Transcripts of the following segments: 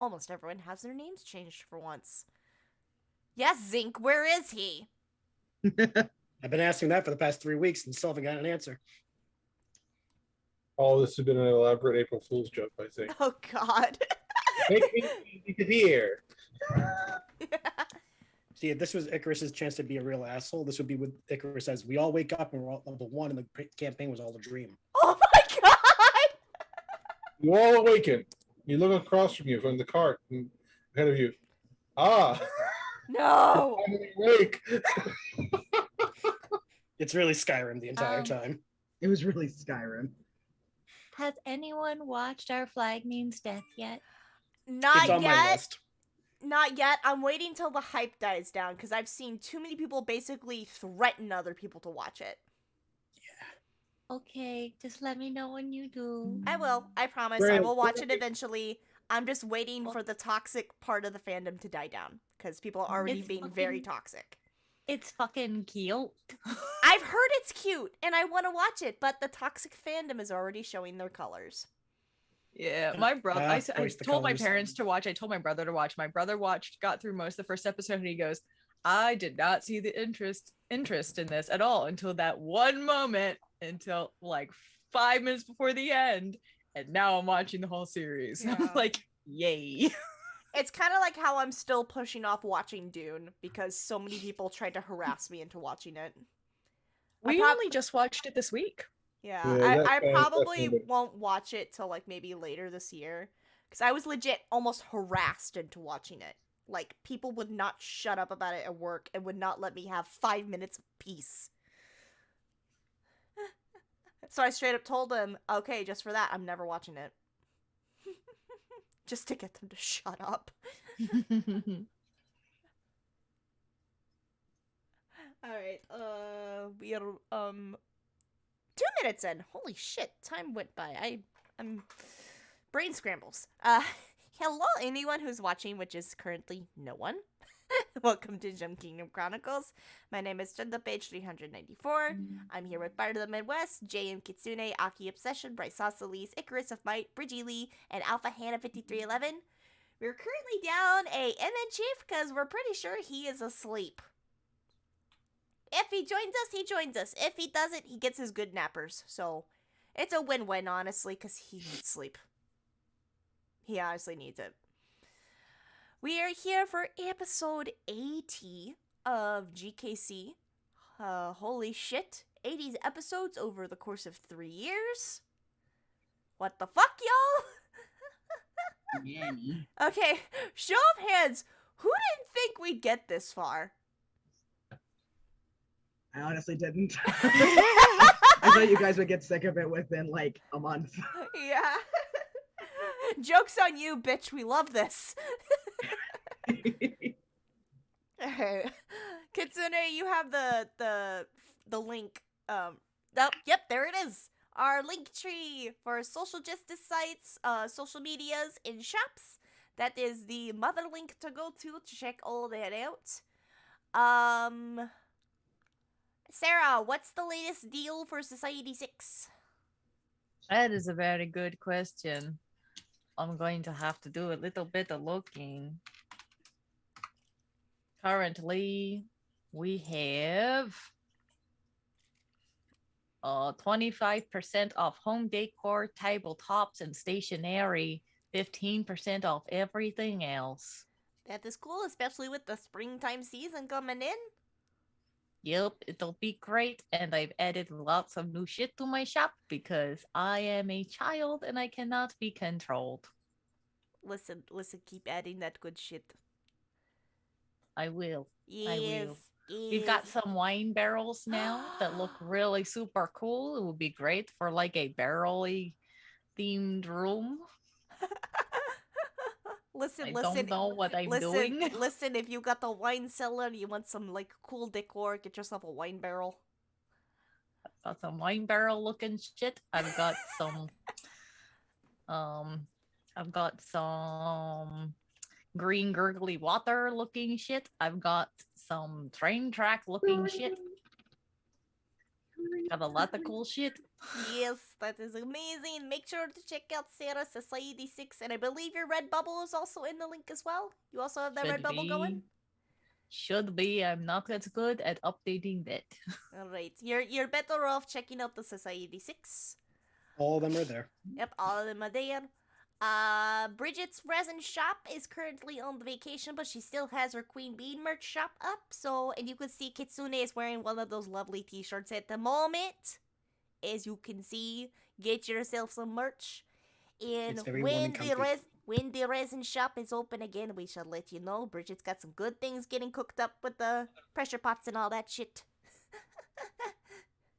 Almost everyone has their names changed for once. Yes, Zink, where is he? I've been asking that for the past 3 weeks and still haven't got an answer. All this has been an elaborate April Fool's joke, I think. Oh, God. Make me easy to hear. See, if this was Icarus's chance to be a real asshole, this would be what Icarus says. We all wake up and we're all the one, and the campaign was all a dream. Oh my God! You all awaken. You look across from you from the cart and ahead of you. Ah, No! finally awake. It's really Skyrim the entire time. It was really Skyrim. Has anyone watched Our Flag Means Death yet? Not It's on my yet. list. Not yet. I'm waiting till the hype dies down because I've seen too many people basically threaten other people to watch it. Okay, just let me know when you do. I will. I promise. I will watch it eventually. I'm just waiting for the toxic part of the fandom to die down because people are already being very toxic. It's fucking cute. I've heard it's cute and I want to watch it, but the toxic fandom is already showing their colors. Yeah, my brother. I voice the told my colors. parents to watch. I told my brother to watch. My brother watched, got through most of the first episode, and he goes, "I did not see the interest in this at all until that one moment, until like 5 minutes before the end, and now I'm watching the whole series." Yeah. I'm like, yay! It's kind of like how I'm still pushing off watching Dune because so many people tried to harass me into watching it. We only just watched it this week. Yeah, Yeah, I that's probably definitely- won't watch it till like maybe later this year because I was legit almost harassed into watching it. Like people would not shut up about it at work and would not let me have 5 minutes of peace. So I straight up told them, okay, just for that, I'm never watching it. Just to get them to shut up. Alright, we are, 2 minutes in. Holy shit, time went by. I'm brain scrambles. Hello anyone who's watching, which is currently no one. Welcome to Gem Kingdom Chronicles. My name is Genda Page 394. I'm here with Bard of the Midwest, JM Kitsune, Aki Obsession, Bryce Saucelise, Icarus of Might, Bridgie Lee, and Alpha Hannah 5311. We're currently down a MN Chief because we're pretty sure he is asleep. If he joins us, he joins us. If he doesn't, he gets his good nappers. So, it's a win-win, honestly, because he needs sleep. He honestly needs it. We are here for episode 80 of GKC. Holy shit. 80 episodes over the course of 3 years. What the fuck, y'all? Nanny. Okay, show of hands. Who didn't think we'd get this far? I honestly didn't. I thought you guys would get sick of it within like a month. Yeah. Joke's on you, bitch. We love this. Alright. Kitsune, you have the link. Yep, there it is. Our link tree for social justice sites, social medias, and shops. That is the mother link to go to check all that out. Sarah, what's the latest deal for Society 6? That is a very good question. I'm going to have to do a little bit of looking. Currently, we have 25% off home decor, tabletops, and stationery. 15% off everything else. That is cool, especially with the springtime season coming in. Yep, it'll be great. And I've added lots of new shit to my shop because I am a child and I cannot be controlled. Listen, keep adding that good shit. I will. Yes. I will. We've got some wine barrels now that look really super cool. It would be great for like a barrel-y themed room. Listen, I don't know what I'm doing. Listen, if you got the wine cellar and you want some like cool decor, get yourself a wine barrel. I've got some wine barrel looking shit. I've got some green gurgly water looking shit. I've got some train track looking shit. Got a lot of cool shit. Yes, that is amazing. Make sure to check out Sarah Society 6, and I believe your Redbubble is also in the link as well. You also have that Should Redbubble going? be. Should be. I'm not as good at updating that. Alright, you're better off checking out the Society 6. All of them are there. Yep, all of them are there. Bridget's resin shop is currently on vacation, but she still has her Queen Bee merch shop up. So, and you can see Kitsune is wearing one of those lovely t-shirts at the moment. As you can see, get yourself some merch. And It's very warm when and the comfy. when the resin shop is open again, we shall let you know. Bridget's got some good things getting cooked up with the pressure pots and all that shit.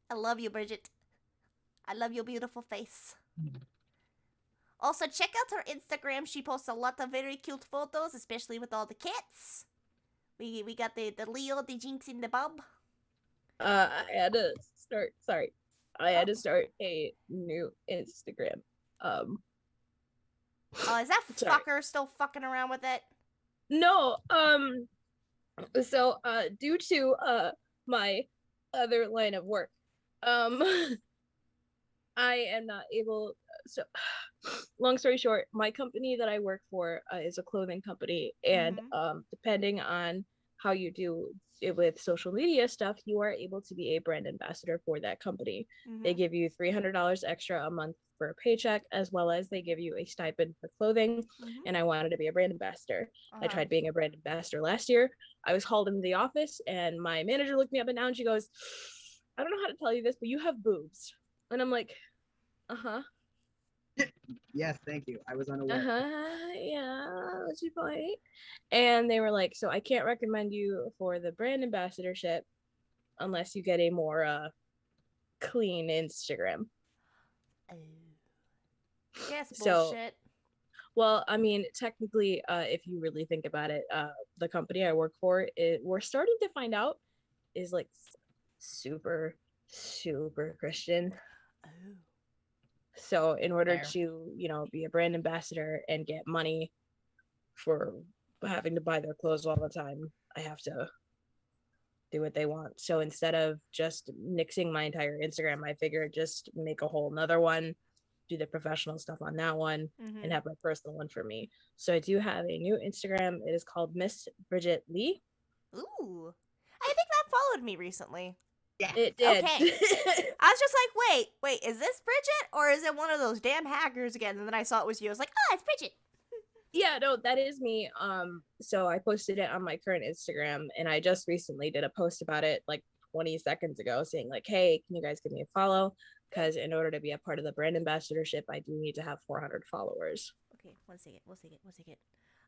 I love you, Bridget. I love your beautiful face. Also, check out her Instagram. She posts a lot of very cute photos, especially with all the cats. We got the Leo, the Jinx, and the Bob. I had to start. Sorry, I had to start a new Instagram. Oh, is that Sorry. fucker still fucking around with it? No. So, due to my other line of work, I am not able. So, long story short, my company that I work for is a clothing company, and depending on how you do it with social media stuff, you are able to be a brand ambassador for that company. They give you $300 extra a month for a paycheck, as well as they give you a stipend for clothing. And I wanted to be a brand ambassador. I tried being a brand ambassador last year. I was called into the office, and my manager looked me up and down. She goes, "I don't know how to tell you this, but you have boobs." And I'm like, "Uh-huh. Yes, thank you. I was unaware. Yeah, what's your point?" And they were like, "So I can't recommend you for the brand ambassadorship unless you get a more clean Instagram." Yes, So- bullshit. Well, I mean, technically, if you really think about it, the company I work for, we're starting to find out is like super, super Christian. Oh. So in order Fair. to, be a brand ambassador and get money for having to buy their clothes all the time, I have to do what they want. So instead of just nixing my entire Instagram, I figured just make a whole nother one, do the professional stuff on that one, and have my personal one for me. So I do have a new Instagram. It is called Miss Bridget Lee. Ooh. I think that followed me recently. It did. Okay. I was just like, wait, is this Bridget? Or is it one of those damn hackers again? And then I saw it was you. I was like, oh, it's Bridget. Yeah, no, that is me. So I posted it on my current Instagram, and I just recently did a post about it like 20 seconds ago saying like, hey, can you guys give me a follow? Because in order to be a part of the brand ambassadorship, I do need to have 400 followers. Okay, one second.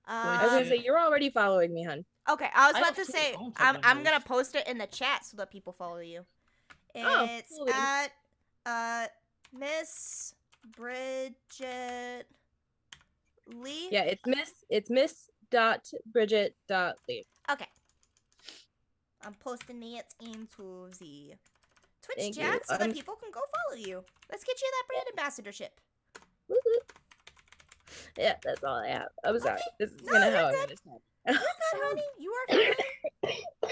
I was gonna say, you're already following me, hun. Okay, I was I about have to two say, accounts I'm of gonna those. post it in the chat so that people follow you. Oh, It's cool. at Miss Bridget Lee. Yeah, it's miss.bridget.lee. Okay. I'm posting it into the Twitch Thank you. chat so that people can go follow you. Let's get you that brand ambassadorship. Woo-hoo. Yeah, that's all I have. I'm sorry. This is No, gonna you're how I'm good. gonna stop. You're good, honey. You are fine.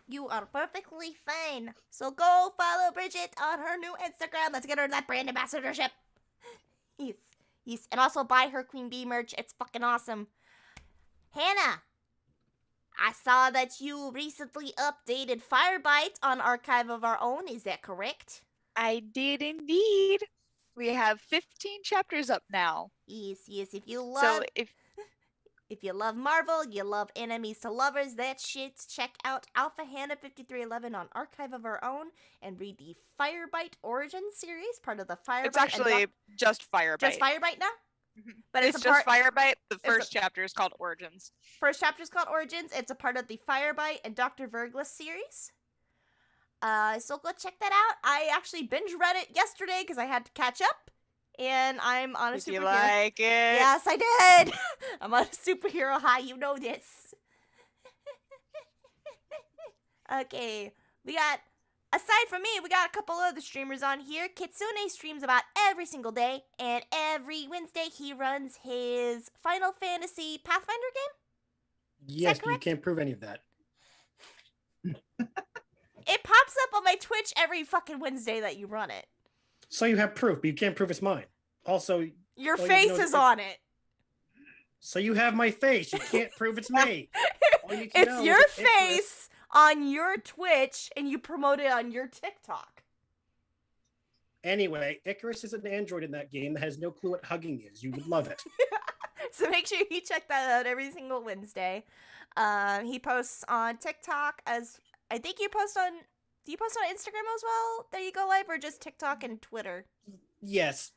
You are perfectly fine. So go follow Bridget on her new Instagram. Let's get her that brand ambassadorship. Yes. And also buy her Queen Bee merch. It's fucking awesome. Hannah, I saw that you recently updated Firebite on Archive of Our Own. Is that correct? I did indeed. We have 15 chapters up now. Yes. If you So love If you love Marvel, you love enemies to lovers, that shit, check out Alpha Hannah 5311 on Archive of Our Own and read the Firebite Origin series, part of the Firebite. it's actually just Firebite. just Firebite now? Mhm. But It's a just part, Firebite. The a- first chapter is called Origins. first chapter's called Origins. It's a part of the Firebite and Dr. Verglas series. So go check that out. I actually binge read it yesterday because I had to catch up. And I'm on a Did superhero. you like it? Yes, I did. I'm on a superhero high. You know this. Okay, aside from me, we got a couple other streamers on here. Kitsune streams about every single day, and every Wednesday he runs his Final Fantasy Pathfinder game. Yes, but you correct? can't prove any of that. It pops up on my Twitch every fucking Wednesday that you run it. So you have proof, but you can't prove it's mine. Also, Your all you face know is on it. So you have my face. You can't prove it's me. All you can know It's is your that Icarus- face on your Twitch, and you promote it on your TikTok. Anyway, Icarus is an android in that game that has no clue what hugging is. You would love it. So make sure you check that out every single Wednesday. He posts on TikTok as I think you post on. Do you post on Instagram as well? That you go live, or just TikTok and Twitter? Yes,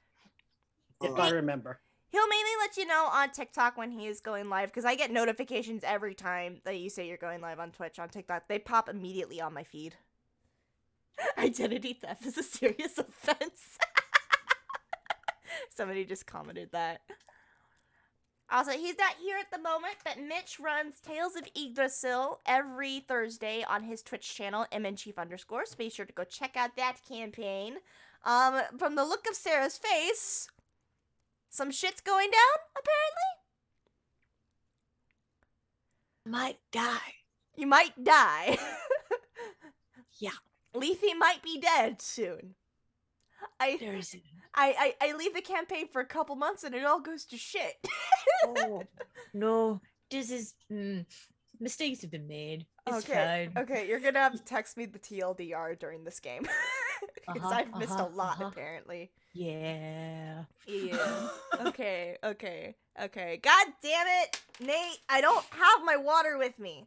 if I remember. He'll mainly let you know on TikTok when he is going live, because I get notifications every time that you say you're going live on Twitch on TikTok. They pop immediately on my feed. Identity theft is a serious offense. Somebody just commented that. Also, he's not here at the moment, but Mitch runs Tales of Yggdrasil every Thursday on his Twitch channel, mnchief_. So be sure to go check out that campaign. From the look of Sarah's face, some shit's going down, apparently. Might die. You might die. Yeah. Leafy might be dead soon. Very soon. I leave the campaign for a couple months and it all goes to shit. Oh, no. This is... mistakes have been made. It's fine. Okay, you're gonna have to text me the TLDR during this game. Because I've missed a lot, apparently. Yeah. Yeah. Okay. God damn it, Nate! I don't have my water with me.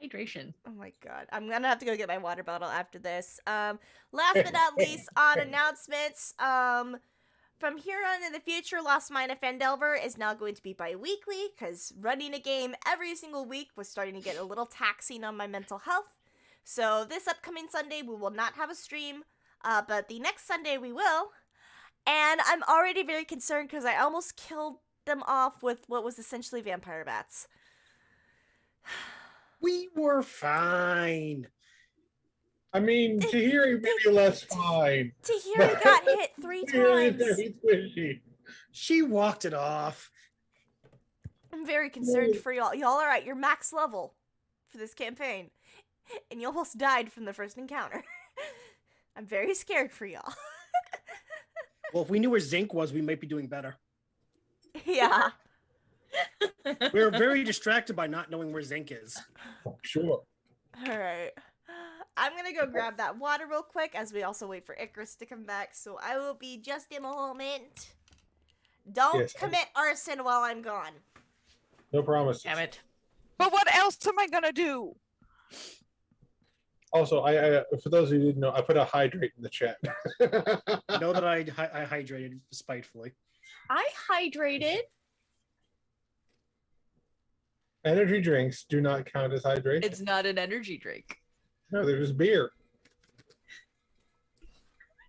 Hydration. Oh my god. I'm gonna have to go get my water bottle after this. Last but not least, on announcements, from here on in the future, Lost Mine of Fandelver is now going to be bi-weekly, because running a game every single week was starting to get a little taxing on my mental health. So this upcoming Sunday, we will not have a stream, but the next Sunday we will. And I'm already very concerned because I almost killed them off with what was essentially vampire bats. We were fine. I mean, Tahiri may be less fine. Tahiri got hit 3 Tahiri is times. very squishy. She walked it off. I'm very concerned for y'all. Y'all are at your max level for this campaign. And you almost died from the first encounter. I'm very scared for y'all. Well, if we knew where Zinc was, we might be doing better. Yeah. We were very distracted by not knowing where Zinc is. Sure. Alright. I'm gonna go grab that water real quick as we also wait for Icarus to come back. So I will be just in a moment. Don't Yes, commit arson while I'm gone. No promises. Damn it. But what else am I gonna do? Also, I for those who didn't know, I put a hydrate in the chat. Know that I hydrated spitefully. I hydrated. Energy drinks do not count as hydration. It's not an energy drink. No, they're just beer.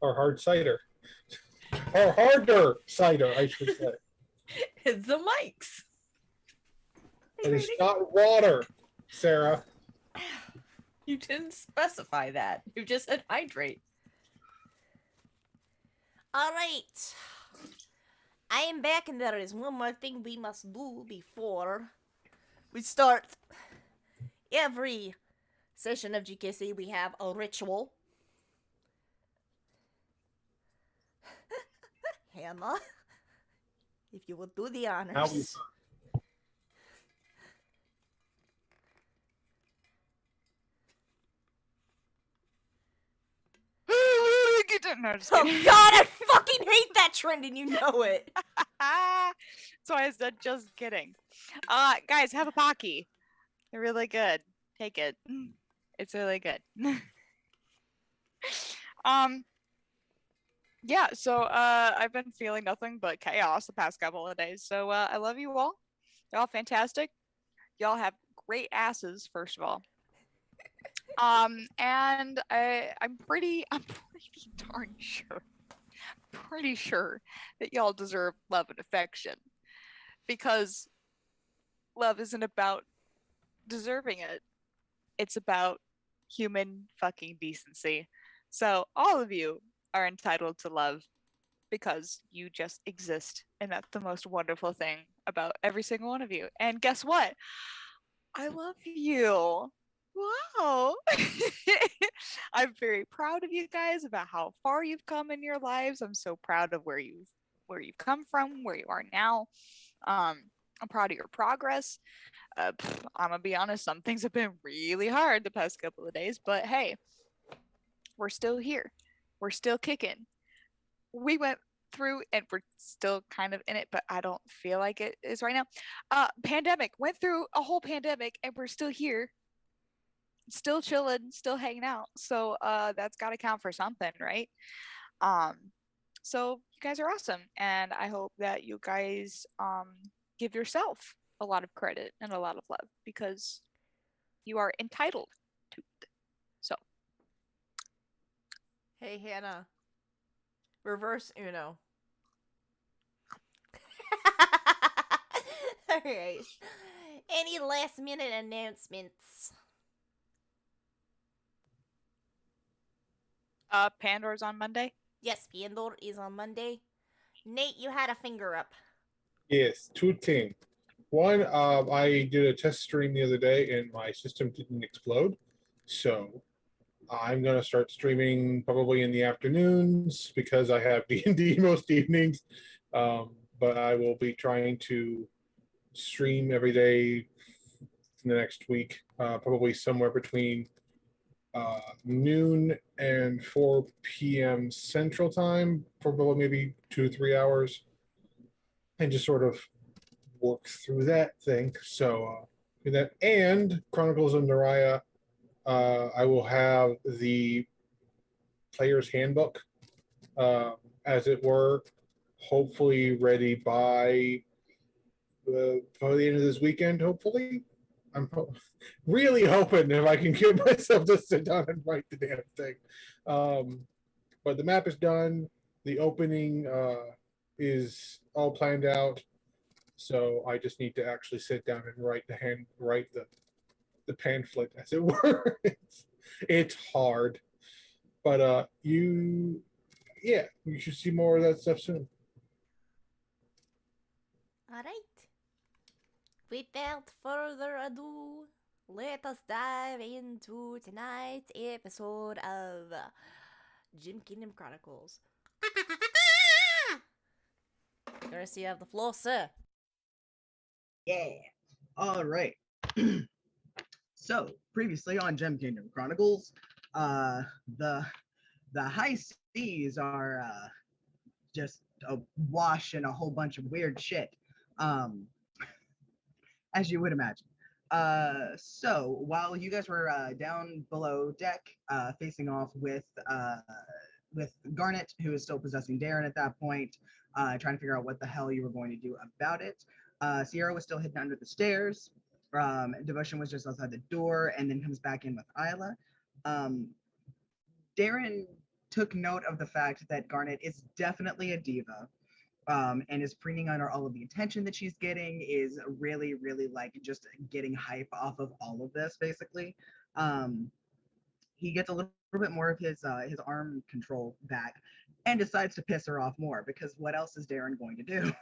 Or hard cider. Or harder cider, I should say. It's the mics. It is not water, Sarah. You didn't specify that. You just said hydrate. Alright. I am back and there is one more thing we must do before we start. Every session of GKC we have a ritual. Hannah, if you will do the honors. No, just Oh kidding. god, I fucking hate that trend and you know it. So I said just kidding. Guys, have a Pocky. They're really good. Take it. It's really good. Yeah, so I've been feeling nothing but chaos the past couple of days. So I love you all. Y'all fantastic. Y'all have great asses, first of all. And I'm pretty darn sure, pretty sure that y'all deserve love and affection, because love isn't about deserving it. It's about human fucking decency. So all of you are entitled to love because you just exist, and that's the most wonderful thing about every single one of you. And guess what? I love you. Wow. I'm very proud of you guys about how far you've come in your lives. I'm so proud of where you've come from, where you are now. I'm proud of your progress. I'm gonna be honest, some things have been really hard the past couple of days, but hey, we're still here. We're still kicking. We went through and we're still kind of in it, but I don't feel like it is right now. Pandemic, went through a whole pandemic and we're still here, still chilling, still hanging out. So that's got to count for something, right? Um so you guys are awesome, and I hope that you guys give yourself a lot of credit and a lot of love because you are entitled to it. So Hey, Hannah. Reverse Uno. All right. Any last minute announcements? Pandora's on Monday. Yes, Pandora is on Monday. Nate, you had a finger up. Yes, two things. One, I did a test stream the other day and my system didn't explode. So I'm gonna start streaming probably in the afternoons because I have D&D most evenings. But I will be trying to stream every day in the next week, probably somewhere between noon and 4 p.m. Central Time, probably maybe 2 or 3 hours, and just sort of work through that thing. So that and Chronicles of Naraya, I will have the player's handbook, as it were, hopefully ready by the end of this weekend. Hopefully, I'm really hoping if I can get myself to sit down and write the damn thing. But the map is done. The opening is all planned out. So I just need to actually sit down and write the pamphlet, as it were. It's hard, but you should see more of that stuff soon. All right. Without further ado, let us dive into tonight's episode of Jim Kingdom Chronicles. Courtesy of the floor, sir. Yeah. All right. So previously on Gem Kingdom Chronicles, the high seas are just awash in a whole bunch of weird shit, as you would imagine. So while you guys were down below deck, facing off with Garnet, who is still possessing Darren at that point, trying to figure out what the hell you were going to do about it. Sierra was still hidden under the stairs. Devotion was just outside the door and then comes back in with Isla. Darren took note of the fact that Garnet is definitely a diva, and is preening under all of the attention that she's getting, is really, really like just getting hype off of all of this, basically. He gets a little bit more of his arm control back and decides to piss her off more, because what else is Darren going to do?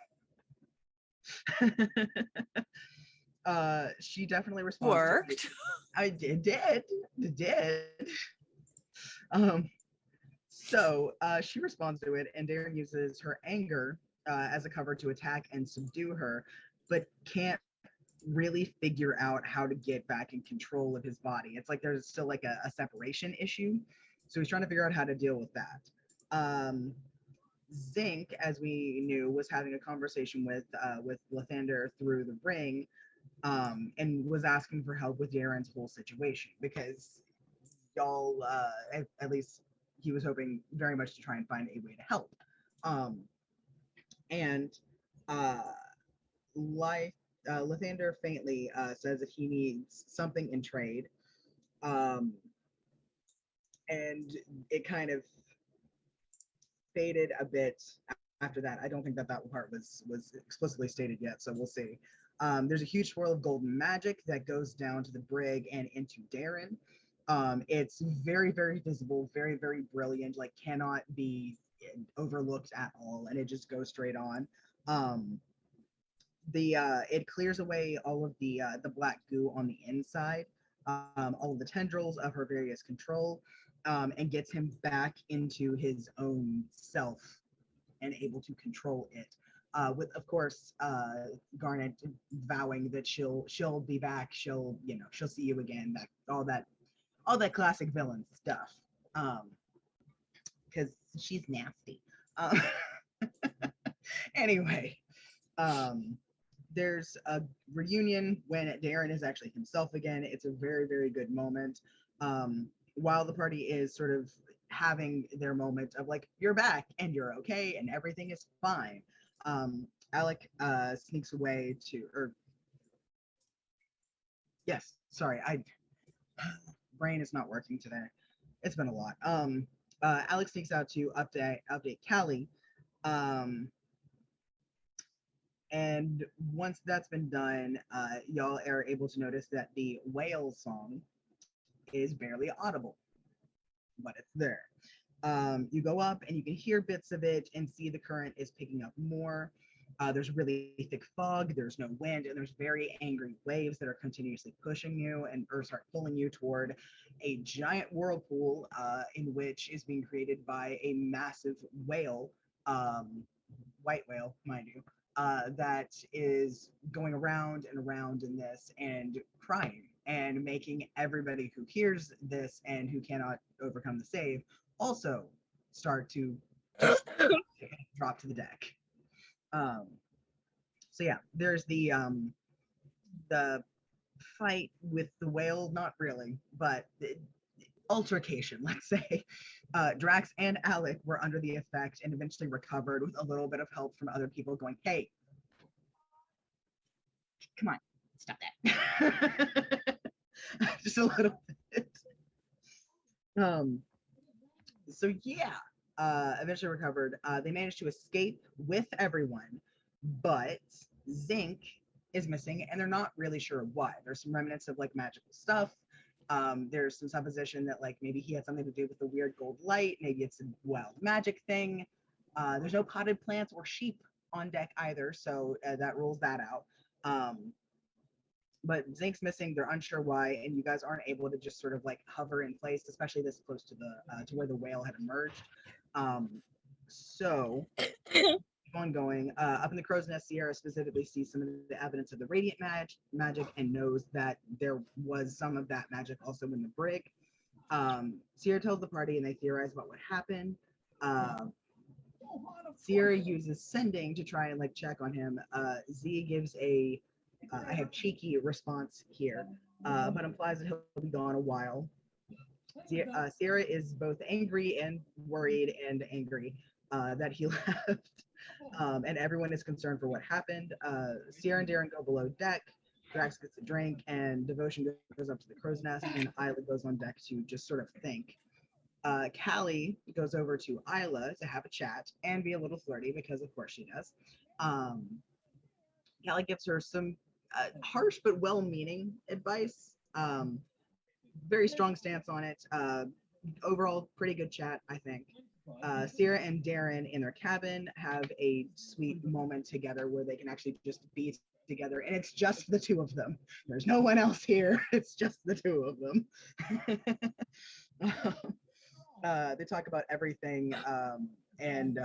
She definitely responds. Worked. I did. So she responds to it, and Darren uses her anger as a cover to attack and subdue her, but can't really figure out how to get back in control of his body. It's like there's still like a separation issue. So he's trying to figure out how to deal with that. Zinc, as we knew, was having a conversation with Lathander through the ring, and was asking for help with Darren's whole situation, because y'all, at least he was hoping very much to try and find a way to help. And Lathander faintly says that he needs something in trade. And it kind of faded a bit after that. I don't think that part was explicitly stated yet, so we'll see. There's a huge swirl of golden magic that goes down to the brig and into Darren. It's very, very visible, very, very brilliant, like cannot be overlooked at all, and it just goes straight on. The it clears away all of the black goo on the inside, all of the tendrils of her various control, and gets him back into his own self and able to control it. With of course Garnet vowing that she'll be back, she'll see you again, that all that classic villain stuff. Because she's nasty. Um, anyway, there's a reunion when Darren is actually himself again. It's a very, very good moment. While the party is sort of having their moment of like, you're back and you're okay and everything is fine. Alec sneaks away or yes, sorry, brain is not working today. It's been a lot. Alex sneaks out to update Callie. And once that's been done, y'all are able to notice that the whale song is barely audible, but it's there. You go up and you can hear bits of it and see the current is picking up more. There's really thick fog, there's no wind, and there's very angry waves that are continuously pushing you or start pulling you toward a giant whirlpool in which is being created by a massive whale, white whale, mind you, that is going around and around in this and crying and making everybody who hears this and who cannot overcome the save also start to just drop to the deck. So yeah, there's the fight with the whale, not really, but the altercation, let's say. Drax and Alec were under the effect and eventually recovered with a little bit of help from other people going, hey, come on, stop that. Just a little bit. So yeah, eventually recovered. They managed to escape with everyone, but Zinc is missing, and they're not really sure why. There's some remnants of like magical stuff. There's some supposition that like maybe he had something to do with the weird gold light. Maybe it's a wild magic thing. There's no potted plants or sheep on deck either, so that rules that out. But Zinc's missing. They're unsure why, and you guys aren't able to just sort of like hover in place, especially this close to the to where the whale had emerged. So ongoing. Up in the crow's nest, Sierra specifically sees some of the evidence of the radiant magic and knows that there was some of that magic also in the brig. Sierra tells the party and they theorize about what happened. Sierra uses sending to try and like check on him. Z gives I have cheeky response here, but implies that he'll be gone a while. Sierra is both angry and worried and angry that he left. And everyone is concerned for what happened. Sierra and Darren go below deck. Drax gets a drink, and Devotion goes up to the crow's nest, and Isla goes on deck to just sort of think. Callie goes over to Isla to have a chat and be a little flirty because, of course, she does. Callie gives her some harsh but well-meaning advice. Very strong stance on it. Overall, pretty good chat, I think. Sierra and Darren in their cabin have a sweet moment together where they can actually just be together, and it's just the two of them. There's no one else here. It's just the two of them. They talk about everything and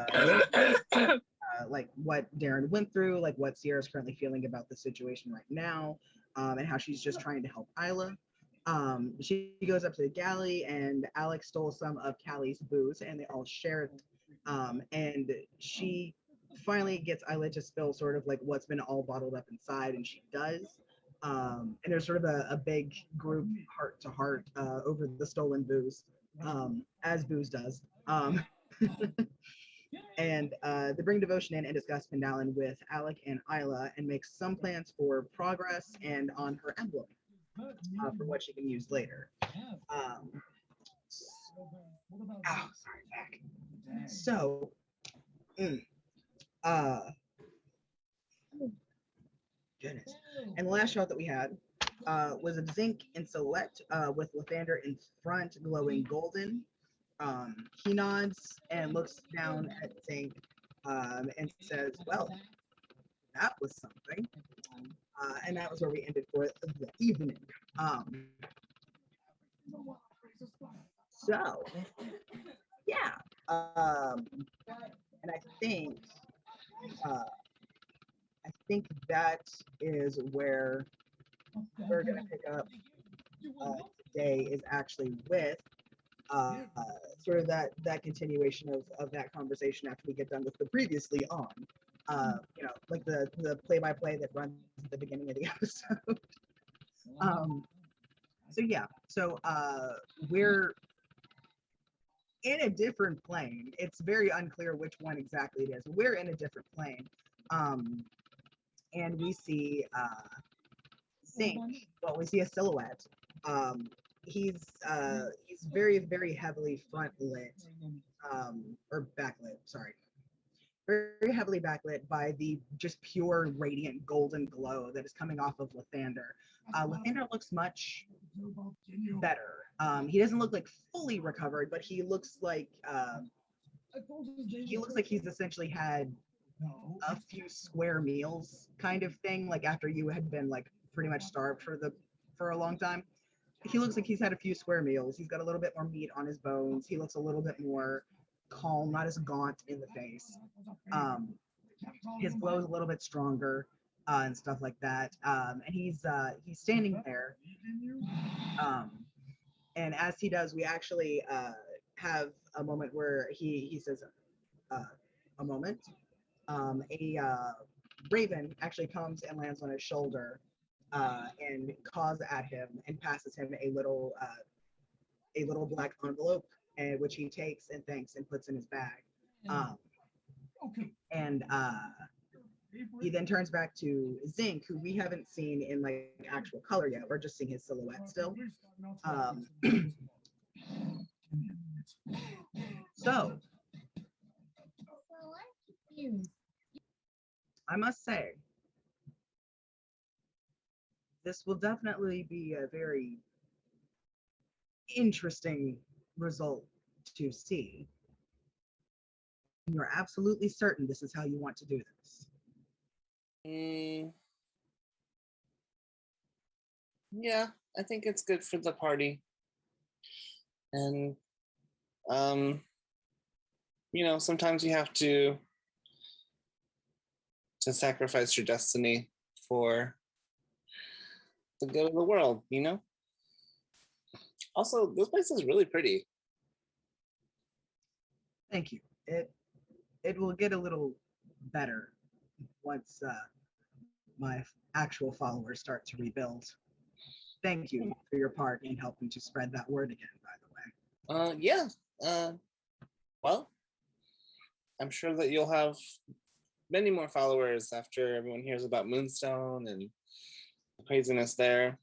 like what Darren went through, like what Sierra's currently feeling about the situation right now, and how she's just trying to help Isla. She goes up to the galley, and Alex stole some of Callie's booze, and they all share it. And she finally gets Isla to spill sort of like what's been all bottled up inside, and she does. And there's sort of a big group heart to heart over the stolen booze, as booze does. And they bring Devotion in and discuss Pendalin with Alec and Isla and make some plans for progress and on her emblem for what she can use later. Sorry, back. So, goodness. And the last shot that we had was of Zinc in silhouette with Lathander in front, glowing golden. He nods and looks down at Zinc and says, well, that was something. And that was where we ended for the evening. So, yeah. And uh, I think that is where we're going to pick up today is actually with uh, sort of that continuation of that conversation after we get done with the previously on. Like the play-by-play that runs at the beginning of the episode. So we're in a different plane. It's very unclear which one exactly it is. We're in a different plane. And we see Zink. Well, we see a silhouette. He's very, very heavily front lit, or backlit, sorry. Very heavily backlit by the just pure radiant golden glow that is coming off of Lathander. Lathander looks much better. He doesn't look like fully recovered, but he looks like he's essentially had a few square meals kind of thing, like after you had been like pretty much starved for a long time. He looks like he's had a few square meals. He's got a little bit more meat on his bones. He looks a little bit more calm, not as gaunt in the face. His glow is a little bit stronger and stuff like that. And he's standing there. And as he does, we actually have a moment where he says, a moment. A raven actually comes and lands on his shoulder and caws at him and passes him a little black envelope, which he takes and thanks and puts in his bag. And he then turns back to Zink, who we haven't seen in like actual color yet. We're just seeing his silhouette still. So I must say, this will definitely be a very interesting result to see. You're absolutely certain this is how you want to do this. Yeah, I think it's good for the party. And sometimes you have to sacrifice your destiny for the good of the world, Also, this place is really pretty. Thank you. It will get a little better once my actual followers start to rebuild. Thank you for your part in helping to spread that word again, by the way. Yeah. Well, I'm sure that you'll have many more followers after everyone hears about Moonstone and the craziness there.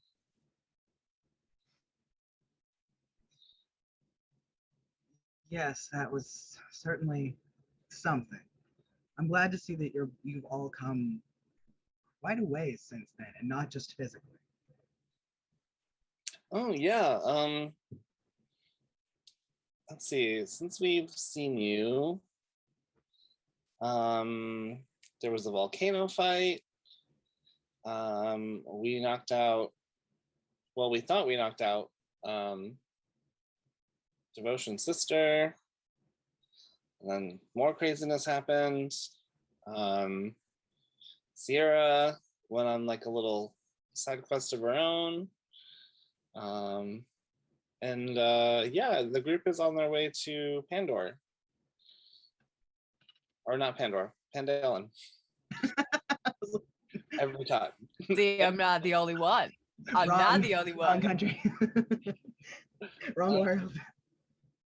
Yes, that was certainly something. I'm glad to see that you've all come quite a ways since then, and not just physically. Oh yeah. Let's see. Since we've seen you, there was a volcano fight. We knocked out. Well, we thought we knocked out Devotion's sister. And then more craziness happened. Sierra went on like a little side quest of her own. The group is on their way to Pandora. Or not Pandora, Pandalen. Every time. See, I'm not the only one. I'm not the only one. Wrong country. Wrong world.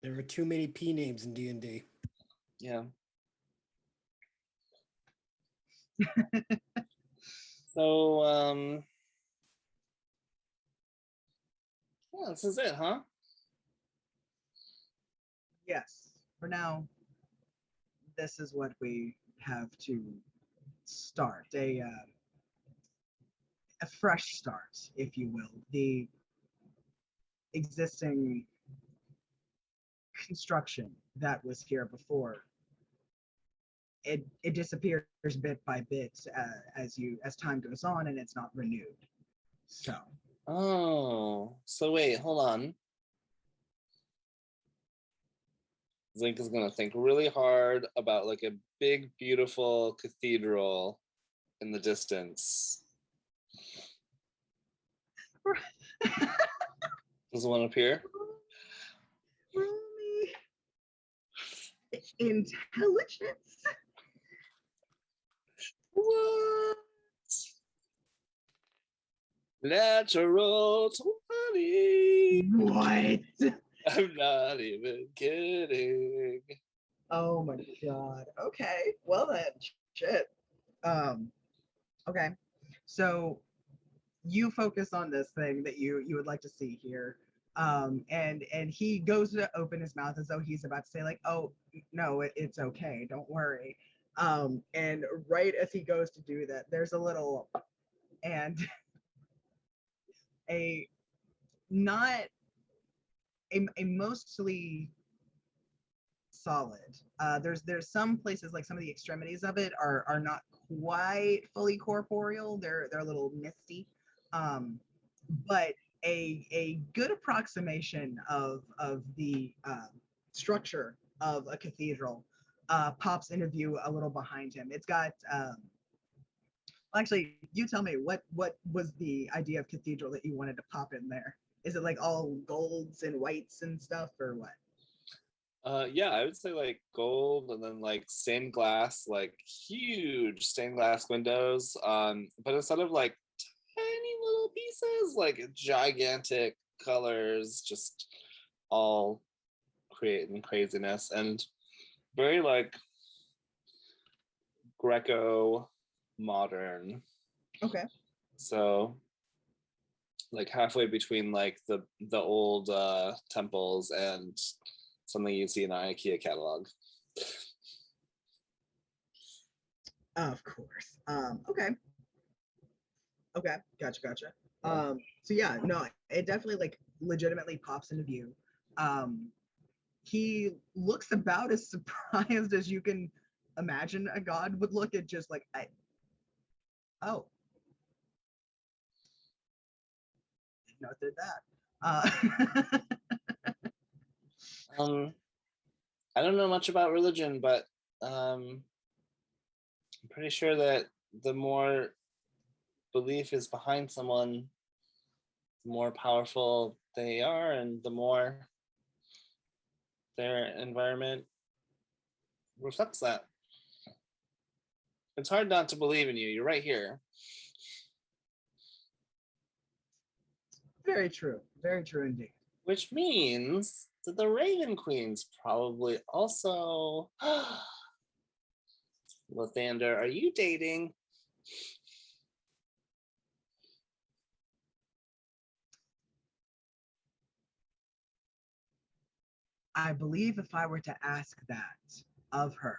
There are too many P names in D&D. Yeah. So, this is it, huh? Yes. For now, this is what we have to start. A fresh start, if you will. The existing construction that was here before it disappears bit by bit as time goes on, and it's not renewed. So Oh, so wait, hold on. Zink is gonna think really hard about like a big, beautiful cathedral in the distance. Does one appear? roll me intelligence. What? Natural 20. What? I'm not even kidding. Oh my god. Okay. Well then, shit. Okay. So you focus on this thing that you would like to see here. And he goes to open his mouth as though he's about to say like, "Oh, no, it's okay. Don't worry." And right as he goes to do that, there's a little and a not a mostly solid. There's some places like some of the extremities of it are not quite fully corporeal. They're a little misty, but a good approximation of the structure of a cathedral pops into view a little behind him. It's got actually, you tell me what was the idea of cathedral that you wanted to pop in there? Is it like all golds and whites and stuff, or what? Yeah, I would say like gold and then like stained glass, like huge stained glass windows. But instead of like tiny little pieces, like gigantic colors, just all creating craziness and very like Greco modern. Okay. So like halfway between like the old temples and something you see in an IKEA catalog. Of course. Okay. Okay. Gotcha. So yeah, no, it definitely like legitimately pops into view. He looks about as surprised as you can imagine a god would look at just like, oh, didn't know it did that. I don't know much about religion, but I'm pretty sure that the more belief is behind someone, the more powerful they are, and the more their environment reflects that. It's hard not to believe in you. You're right here. Very true. Very true indeed. Which means that the Raven Queen's probably also. Lathander, are you dating? I believe if I were to ask that of her,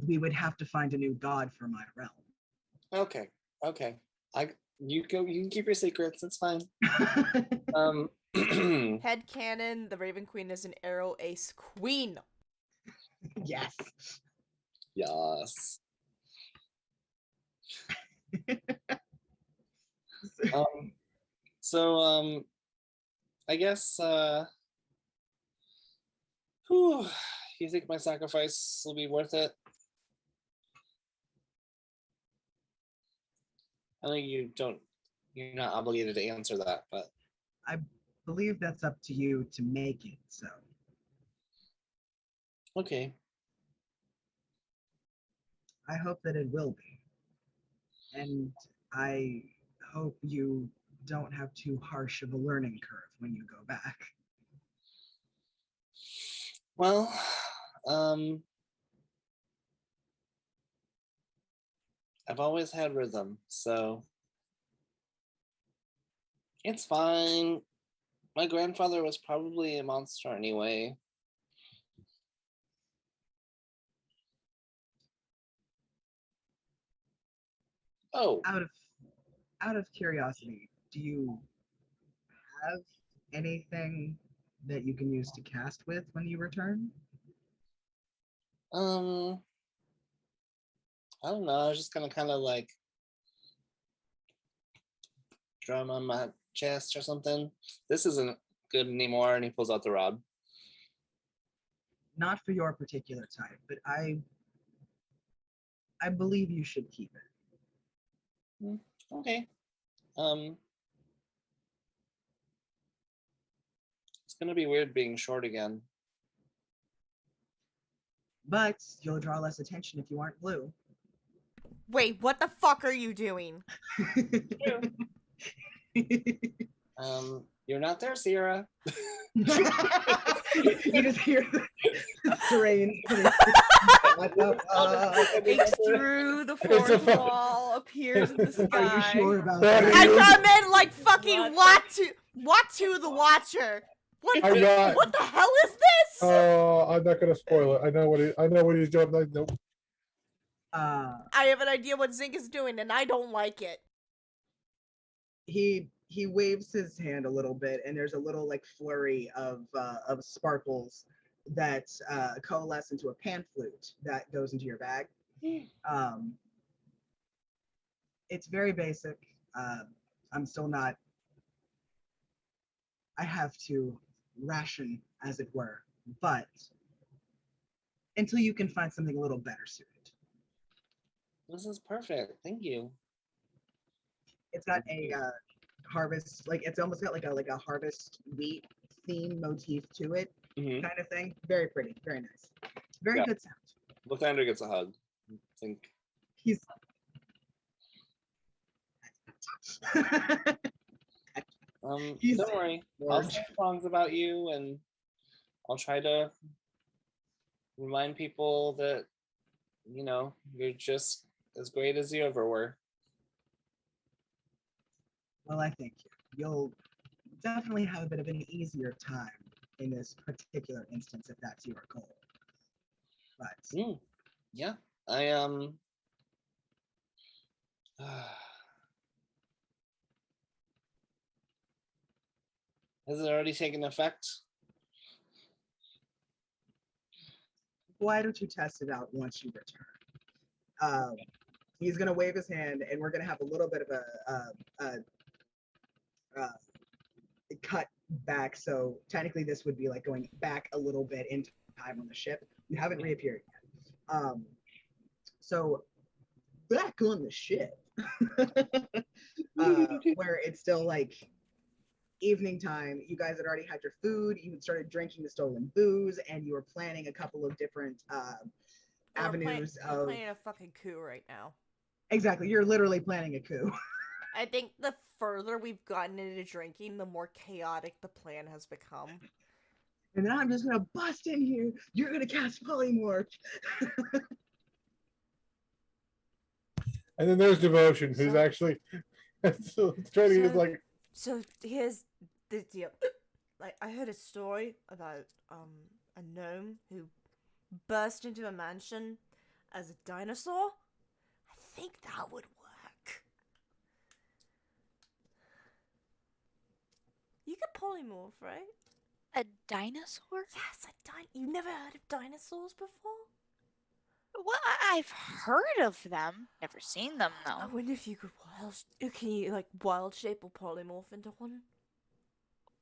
we would have to find a new god for my realm. Okay. You go. You can keep your secrets. It's fine. Headcanon, the Raven Queen is an arrow ace queen. Yes. Yes. So I guess you think my sacrifice will be worth it? I know you're not obligated to answer that, but I believe that's up to you to make it so. okay. I hope that it will be. And I hope you don't have too harsh of a learning curve when you go back. Well, I've always had rhythm, so it's fine. My grandfather was probably a monster anyway. Oh, Out of curiosity, do you have anything that you can use to cast with when you return? I don't know. I was just gonna kind of like drum on my chest or something. This isn't good anymore. And he pulls out the rod. Not for your particular type, but I believe you should keep it. Okay. It's gonna be weird being short again. But you'll draw less attention if you aren't blue. Wait, what the fuck are you doing? You're not there, Sierra. You just hear the terrain. Breaks through the fourth wall, appears in the sky. Are you sure about that? I come in like fucking Watu the Watcher. What I'm not. what the hell is this? Oh, I'm not gonna spoil it. I know what he's doing. Like, nope. I have an idea what Zink is doing, and I don't like it. He waves his hand a little bit, and there's a little like flurry of sparkles that coalesce into a pan flute that goes into your bag. It's very basic. I'm still not. I have to ration, as it were, but until you can find something a little better suited. This is perfect. Thank you. It's got a harvest, like it's almost got like a harvest wheat theme motif to it, kind of thing. Very pretty, very nice, very good sound. Lathander gets a hug. I think He's don't worry. I'll sing songs about you, and I'll try to remind people that you're just as great as you ever were. Well, I think you'll definitely have a bit of an easier time in this particular instance if that's your goal. But yeah, I has it already taken effect? why don't you test it out once you return? He's gonna wave his hand, and we're gonna have a little bit of a cut back. So technically, this would be like going back a little bit in time on the ship. You haven't reappeared yet. So back on the ship, where it's still like evening time, you guys had already had your food, you had started drinking the stolen booze, and you were planning a couple of different avenues we're planning a fucking coup right now. Exactly, you're literally planning a coup. I think the further we've gotten into drinking, the more chaotic the plan has become. And then I'm just gonna bust in here. You're gonna cast polymorph. And then there's Devotion, who's actually trying to get like. So here's the deal. Like, I heard a story about a gnome who burst into a mansion as a dinosaur. I think that would work. You could polymorph, right? A dinosaur? Yes, you've never heard of dinosaurs before? Well, I've heard of them. Never seen them, though. I wonder if you could can you like wild shape or polymorph into one?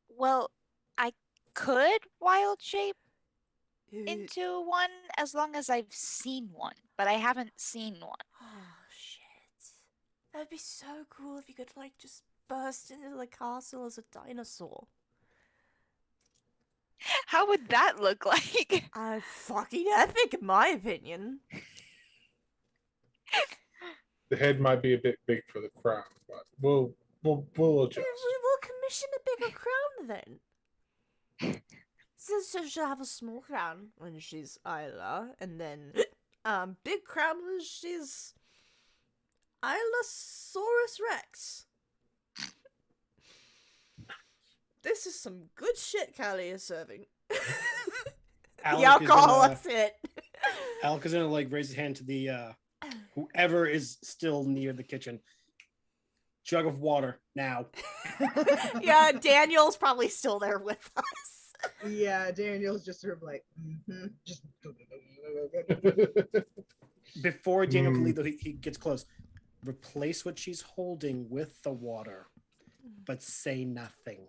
Well, I could wild shape into one as long as I've seen one, but I haven't seen one. Oh shit. That'd be so cool if you could like just burst into the castle as a dinosaur. How would that look like? Fucking epic in my opinion. The head might be a bit big for the crown, but we'll adjust. We'll commission a bigger crown then. So she'll have a small crown when she's Isla, and then big crown when she's Islasaurus Rex. This is some good shit Callie is serving. The alcohol is it. Alec is gonna like raise his hand to the whoever is still near the kitchen. Jug of water now. Yeah, Daniel's probably still there with us. Yeah, Daniel's just sort of like, just. Before Daniel can leave, though, he gets close. Replace what she's holding with the water, but say nothing.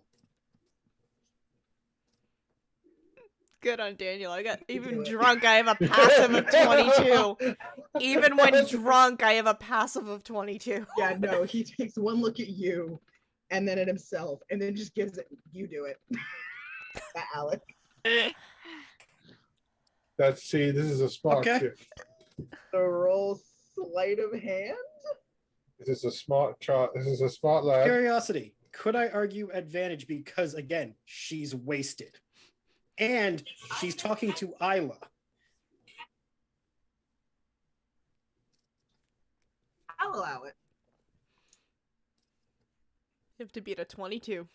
Good on Daniel. I got even Do it. drunk. I have a passive of 22. Even when drunk, I have a passive of 22. Yeah, no, he takes one look at you, and then at himself, and then just gives it. You do it, Alec. Let's see. This is a smart Okay. shift. So roll sleight of hand. This is a smart chart. This is a smart lad. Curiosity. Could I argue advantage because, again, she's wasted? And she's talking to Isla. I'll allow it. You have to beat a 22.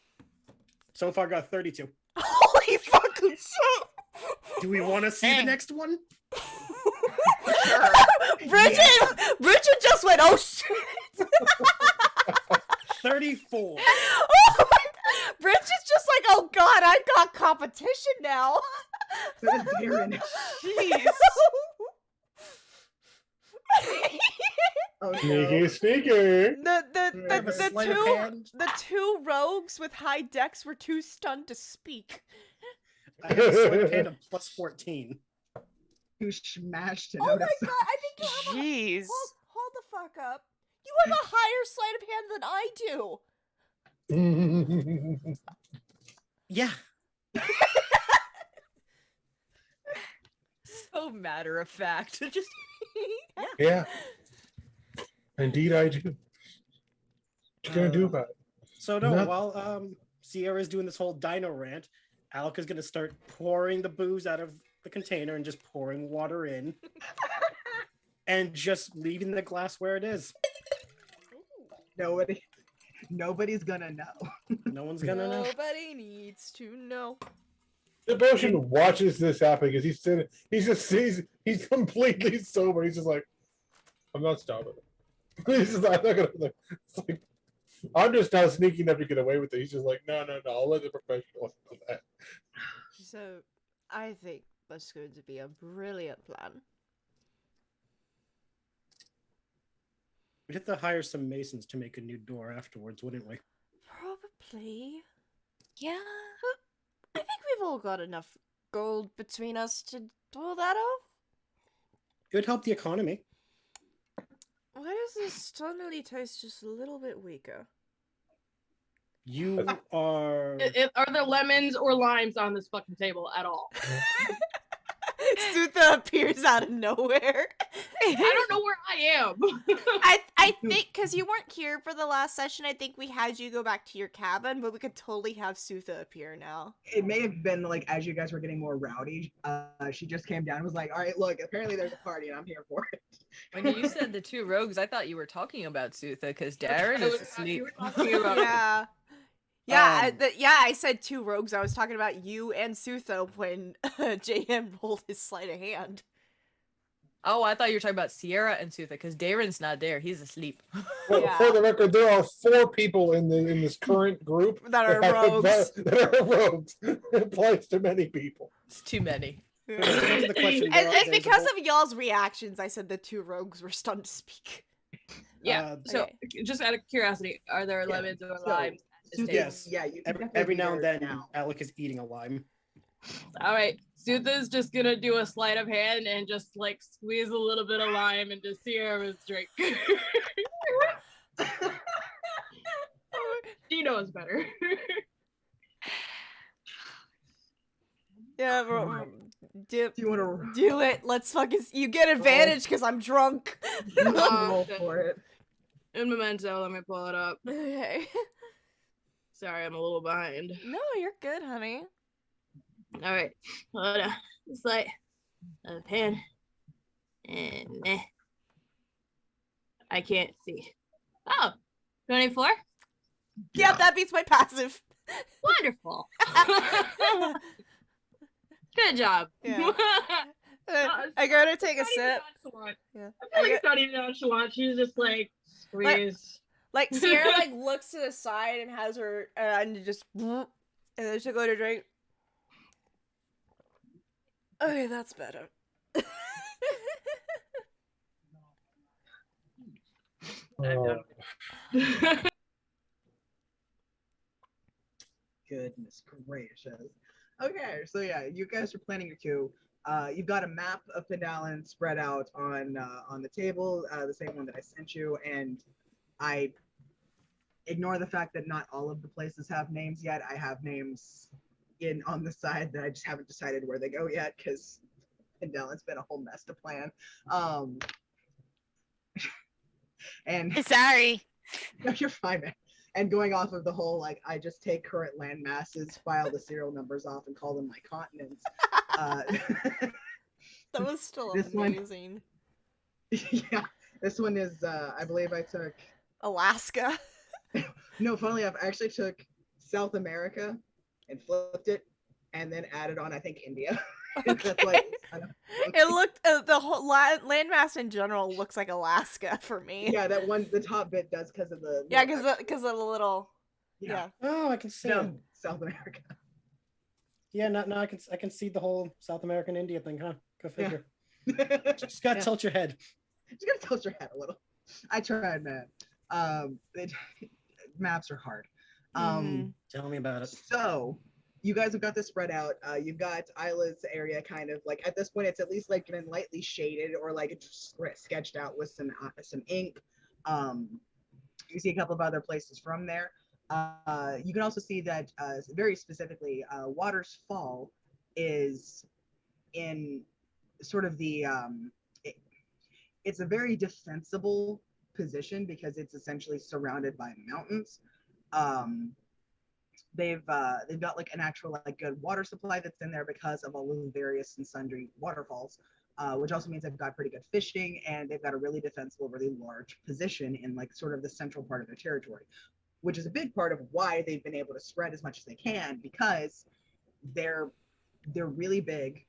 So far, got 32. Holy fucking shit! Do we want to see the next one? Bridget just went, oh shit! 34. Oh my- Bridget's just like, oh god, I've got competition now. So does Darren. Jeez. Oh no. Sneaky, sneaky. The two rogues with high decks were too stunned to speak. I have a sleight of hand of plus 14. You smashed it Oh out my of god, I think you have Jeez. hold the fuck up. You have a higher sleight of hand than I do. Yeah. So matter of fact. Just Yeah. Indeed, I do. What you gonna do about it? So no, Nothing. while Sierra's doing this whole dino rant, Alec is gonna start pouring the booze out of the container and just pouring water in. And just leaving the glass where it is. Nobody's gonna know. No one's gonna know. Nobody needs to know. Devotion watches this happen because he's sitting. He's completely sober. He's just like, I'm not stopping. He's just like, I'm not gonna. It's like, I'm just now sneaky enough to get away with it. He's just like, no. I'll let the professionals do that. So, I think that's going to be a brilliant plan. We'd have to hire some masons to make a new door afterwards, wouldn't we? Probably. Yeah. I think we've all got enough gold between us to pull that off. It would help the economy. Why does this suddenly taste just a little bit weaker? You are. Are there lemons or limes on this fucking table at all? Sutha appears out of nowhere. I don't know where I am. I think because you weren't here for the last session, I think we had you go back to your cabin, but we could totally have Sutha appear now. It may have been like as you guys were getting more rowdy, she just came down and was like, all right, look, apparently there's a party and I'm here for it. when you said the two rogues, I thought you were talking about Sutha because Darren is asleep. You were talking about I said two rogues. I was talking about you and Sutha when JM rolled his sleight of hand. Oh, I thought you were talking about Sierra and Sutha because Darren's not there. He's asleep. For the record, there are 4 people in this current group That are have rogues. that are rogues. It applies to many people. It's too many. To answer the question, It's because of y'all's reactions. I said the two rogues were stunned to speak. Yeah. So, just out of curiosity, are there lemons or limes? Yes. Yeah, you can Every definitely now be and there then, now. Alec is eating a lime. All right, Sutha's just gonna do a sleight of hand and just like squeeze a little bit of lime into Sierra's drink. She knows better. Yeah, do Do you want to do it. Let's fucking. You get advantage because I'm drunk. roll for it? In Memento, let me pull it up. Okay. Sorry, I'm a little behind. No, you're good, honey. All right, hold on. Sleight of hand, and I can't see. Oh, 24? Yeah, that beats my passive. Wonderful. Good job. Yeah. I gotta take a sip. Yeah. I feel like it's not even nonchalant. She's just like squeeze. Like Sierra like looks to the side and has her and just and then she'll go to drink. Okay, that's better. Oh, Goodness gracious. Okay, so yeah, you guys are planning your coup. You've got a map of Pendalin spread out on the table, the same one that I sent you, and I ignore the fact that not all of the places have names yet. I have names in on the side that I just haven't decided where they go yet because Pendalin's been a whole mess to plan. Um, and Sorry. no, you're fine, man. And going off of the whole, like, I just take current land masses, file the serial numbers off, and call them my continents. Uh, That was still This one- amazing. yeah, this one is, I believe I took, Alaska. no, funnily enough, I actually took South America and flipped it, and then added on, I think, India. That's why Okay. it's kind of It looked the whole landmass in general looks like Alaska for me. yeah, that one, the top bit does because of the Yeah, little because of the little. yeah. Yeah. Oh, I can see it. down South America. Yeah, now I can see the whole South American India thing, huh? Go Yeah. figure. Just Just gotta tilt your head. gotta tilt your head a little. I tried, man. Maps are hard. Mhm. Tell me about it. So you guys have got this spread out. You've got Isla's area kind of like at this point it's at least like been lightly shaded or like it's sketched out with some ink. You see a couple of other places from there. You can also see that very specifically, Waters Fall is in sort of the it's a very defensible position because it's essentially surrounded by mountains. Um, they've got like an actual like good water supply that's in there because of all of the various and sundry waterfalls, which also means they've got pretty good fishing and they've got a really defensible, really large position in like sort of the central part of their territory, which is a big part of why they've been able to spread as much as they can because they're really big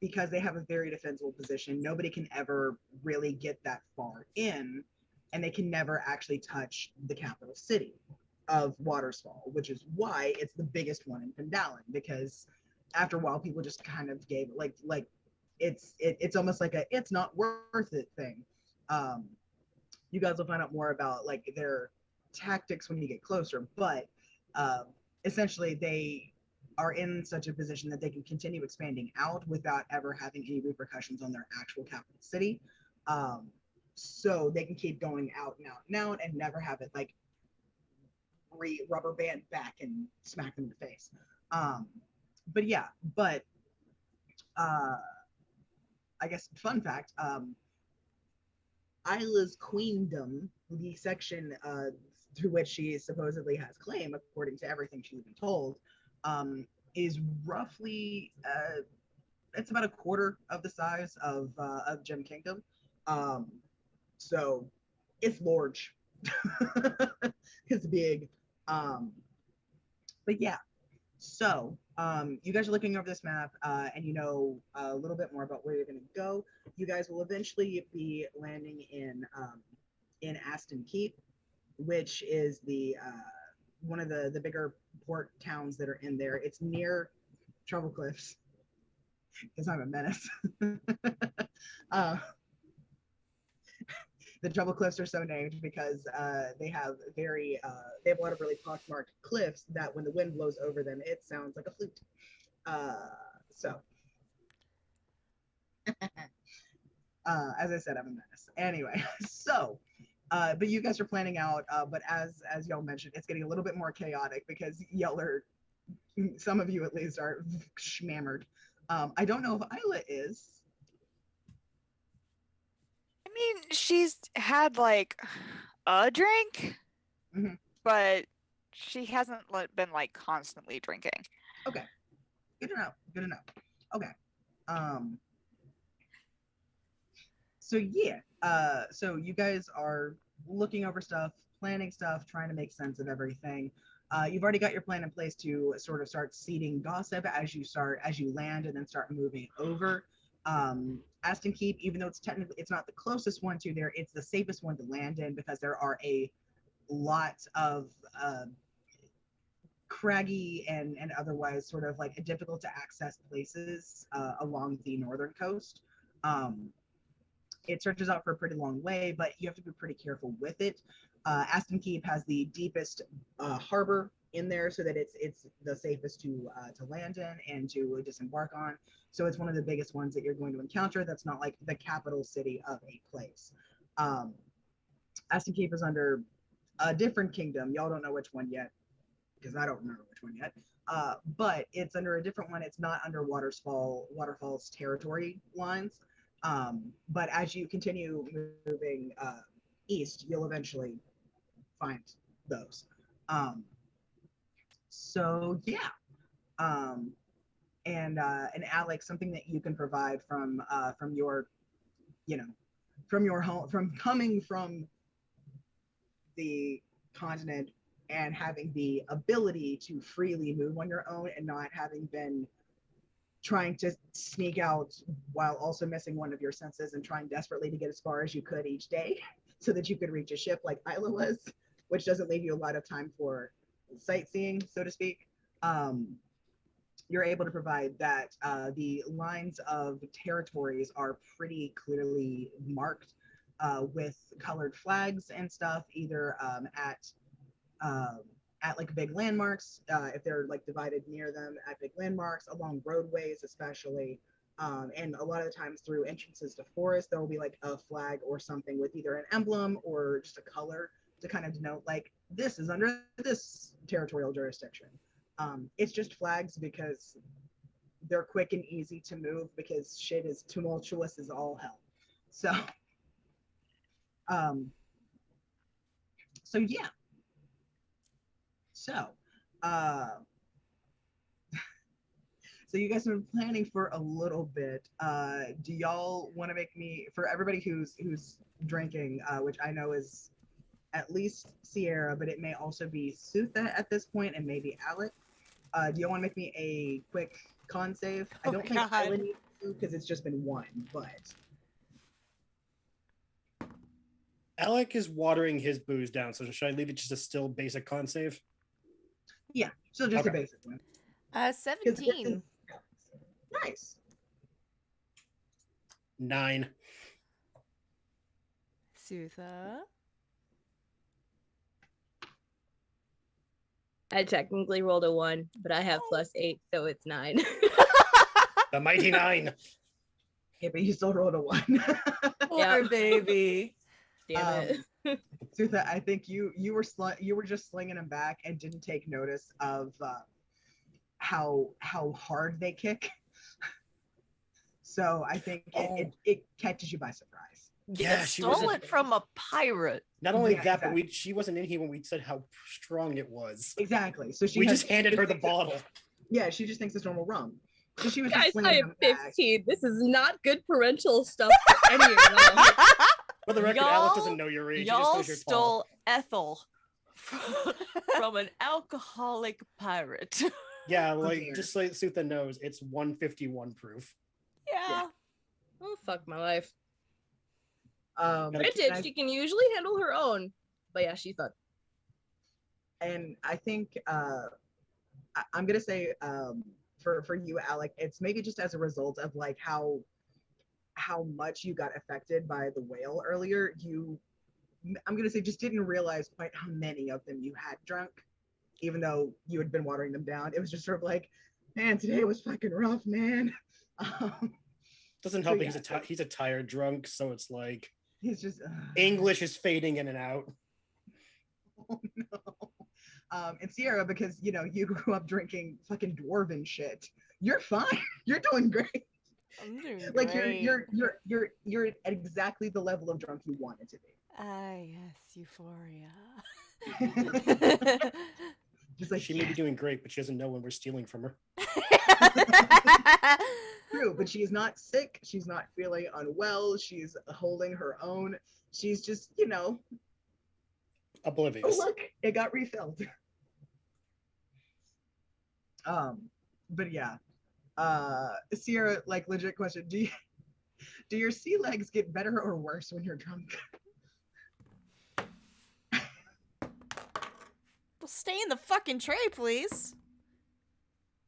because they have a very defensible position. Nobody can ever really get that far in, and they can never actually touch the capital city of Watersfall, which is why it's the biggest one in Pendalin. Because after a while, people just kind of gave it like it's almost like a it's not worth it thing. Um, you guys will find out more about like their tactics when you get closer, but essentially they are in such a position that they can continue expanding out without ever having any repercussions on their actual capital city. So they can keep going out and out and out and never have it like rubber band back and smack them in the face. But yeah, but I guess fun fact, Isla's queendom, the section to which she supposedly has claim, according to everything she's been told, is roughly it's about a quarter of the size of Gem Kingdom. So it's large. It's big. But yeah, so you guys are looking over this map and you know a little bit more about where you're going to go. You guys will eventually be landing in Aston Keep, which is the one of the bigger port towns that are in there. It's near Trouble Cliffs because I'm a menace. The Trouble Cliffs are so named because they have they have a lot of really pockmarked cliffs that when the wind blows over them, it sounds like a flute. So, as I said, I'm a menace. Anyway, so, but you guys are planning out. But as y'all mentioned, it's getting a little bit more chaotic because y'all are, some of you at least, are schmammered. I don't know if Isla is. I mean, she's had like a drink, Mhm. but she hasn't been like constantly drinking. Okay, good to know. Good to know. Okay. So yeah, so you guys are looking over stuff, planning stuff, trying to make sense of everything. You've already got your plan in place to sort of start seeding gossip as you land and then start moving over. Aston Keep, even though it's not the closest one to there, it's the safest one to land in because there are a lot of craggy and otherwise sort of like difficult to access places along the northern coast. It stretches out for a pretty long way, but you have to be pretty careful with it. Aston Keep has the deepest harbor in there, so that it's the safest to land in and to disembark on. So it's one of the biggest ones that you're going to encounter. That's not like the capital city of a place. Aston Keep is under a different kingdom. Y'all don't know which one yet, because I don't remember which one yet. But it's under a different one. It's not under Waterfall's territory lines. But as you continue moving east, you'll eventually find those. So yeah. And Alex, something that you can provide from your, from your home, from coming from the continent and having the ability to freely move on your own and not having been trying to sneak out while also missing one of your senses and trying desperately to get as far as you could each day so that you could reach a ship like Isla was, which doesn't leave you a lot of time for sightseeing, so to speak. You're able to provide that the lines of territories are pretty clearly marked with colored flags and stuff, either at like big landmarks, if they're like divided near them, at big landmarks, along roadways especially, and a lot of the times through entrances to forest, there will be like a flag or something with either an emblem or just a color to kind of denote like this is under this territorial jurisdiction. It's just flags because they're quick and easy to move because shit is tumultuous as all hell. So yeah. So, so you guys have been planning for a little bit. Do y'all want to make me, for everybody who's drinking, which I know is at least Sierra, but it may also be Sutha at this point and maybe Alec. Do y'all want to make me a quick con save? I don't think Isla needs to because it's just been one, but Alec is watering his booze down, so should I leave it just a still basic con save? yeah, still just a Okay. basic one. 17. Nice. 9. Sutha. I technically rolled a 1, but I have +8, so it's 9. The mighty 9. Yeah, but you still rolled a 1. Poor baby. Damn it. Sutha, I think you were just slinging them back and didn't take notice of how hard they kick. So I think it catches you by surprise. Yeah, she was Stole it from a pirate. Not only Yeah, that, exactly. but she wasn't in here when we said how strong it was. Exactly. So We just handed her the bottle. Yeah, she just thinks it's normal rum. So she was just Guys, slinging I am them back. 15. This is not good parental stuff for any of them. For the record, Alec doesn't know your age. He just Y'all knows you're tall. stole Ethel from an alcoholic pirate. Yeah, like dear. just so Sutha knows, it's 151 proof. Yeah. Oh, fuck my life. Gotta keep- Granted, she can usually handle her own. But yeah, she's fucked. And I think I'm gonna say for you, Alec, it's maybe just as a result of like how much you got affected by the whale earlier. I'm gonna say just didn't realize quite how many of them you had drunk, even though you had been watering them down. It was just sort of like, man, today was fucking rough, man. Doesn't help So, that he's a tired drunk, so it's like He's just English is fading in and out. Oh no. And Sierra, because you grew up drinking fucking dwarven shit. You're fine. You're doing great. I'm doing Like great. you're at exactly the level of drunk you wanted to be. Ah, yes, euphoria. Just like She may be doing great, but she doesn't know when we're stealing from her. true, but she's not sick. She's not feeling unwell. She's holding her own. She's just, Oblivious. oh look, it got refilled. But yeah. Sierra, like legit question, do your sea legs get better or worse when you're drunk? We'll stay in the fucking tray, please.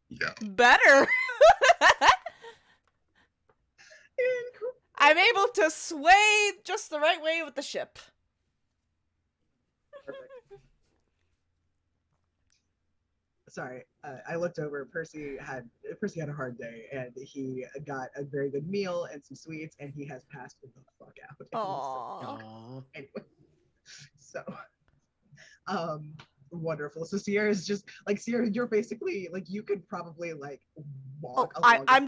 Yeah. Better. I'm able to sway just the right way with the ship. Sorry, I looked over. Percy had a hard day, and he got a very good meal and some sweets, and he has passed the fuck out. Aww. Anyway, so wonderful. So Sierra's just like, Sierra, you're basically like, you could probably like walk. I'm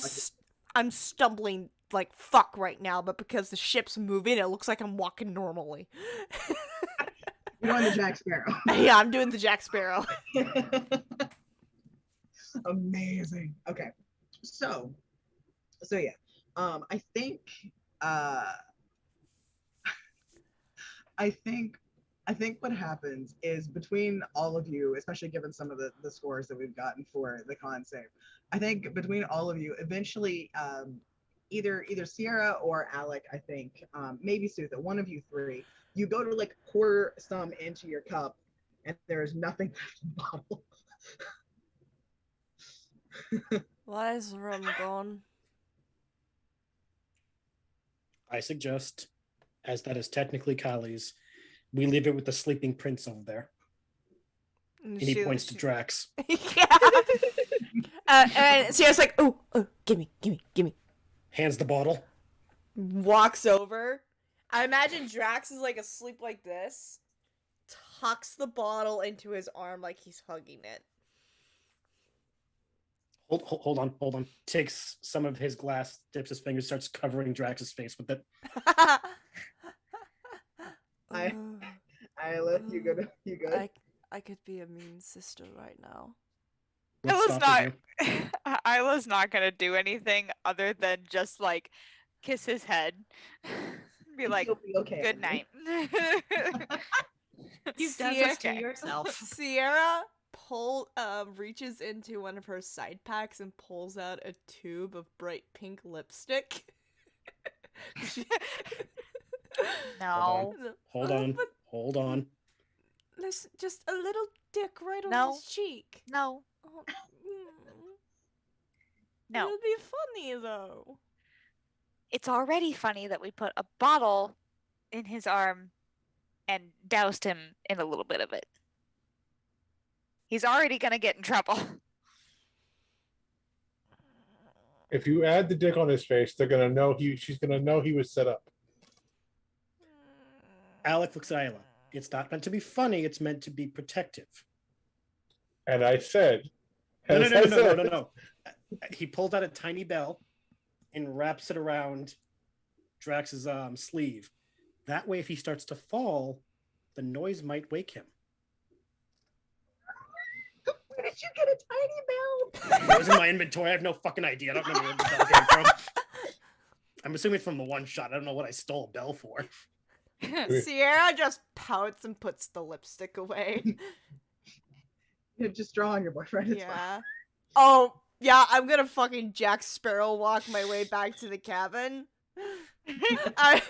stumbling like fuck right now, but because the ship's moving, it looks like I'm walking normally. You're on the Jack Sparrow. Yeah, I'm doing the Jack Sparrow. Amazing. Okay, so yeah, I think what happens is, between all of you, especially given some of the scores that we've gotten for the con save, I think between all of you, eventually, either Sierra or Alec, I think, maybe Sutha, one of you three, you go to like pour some into your cup, and there is nothing left in the bottle. Why is the rum gone? I suggest, as that is technically Kali's, we leave it with the sleeping prince over there. And he points to Drax. Yeah. And Sierra's like, oh, gimme. Hands the bottle. Walks over. I imagine Drax is like asleep like this. Tucks the bottle into his arm like he's hugging it. Hold on. Takes some of his glass, dips his fingers, starts covering Drax's face with it. Isla, you good? I could be a mean sister right now. Isla's not gonna do anything other than just like kiss his head. Be like, be okay, good night. You've done this to yourself. Sierra reaches into one of her side packs and pulls out a tube of bright pink lipstick. No. Hold on. There's just a little dick right on his cheek. No. Oh, No. It'll be funny though. It's already funny that we put a bottle in his arm and doused him in a little bit of it. He's already gonna get in trouble. If you add the dick on his face, they're gonna know she's gonna know he was set up. Alec looks at Isla. It's not meant to be funny, it's meant to be protective. And I said, No. He pulls out a tiny bell and wraps it around Drax's sleeve. That way, if he starts to fall, the noise might wake him. Where did you get a tiny bell? It was in my inventory. I have no fucking idea. I don't remember where the bell came from. I'm assuming it's from the one shot. I don't know what I stole a bell for. Sierra just pouts and puts the lipstick away. Just draw on your boyfriend. It's Yeah. fine. Oh, yeah, I'm gonna fucking Jack Sparrow walk my way back to the cabin. I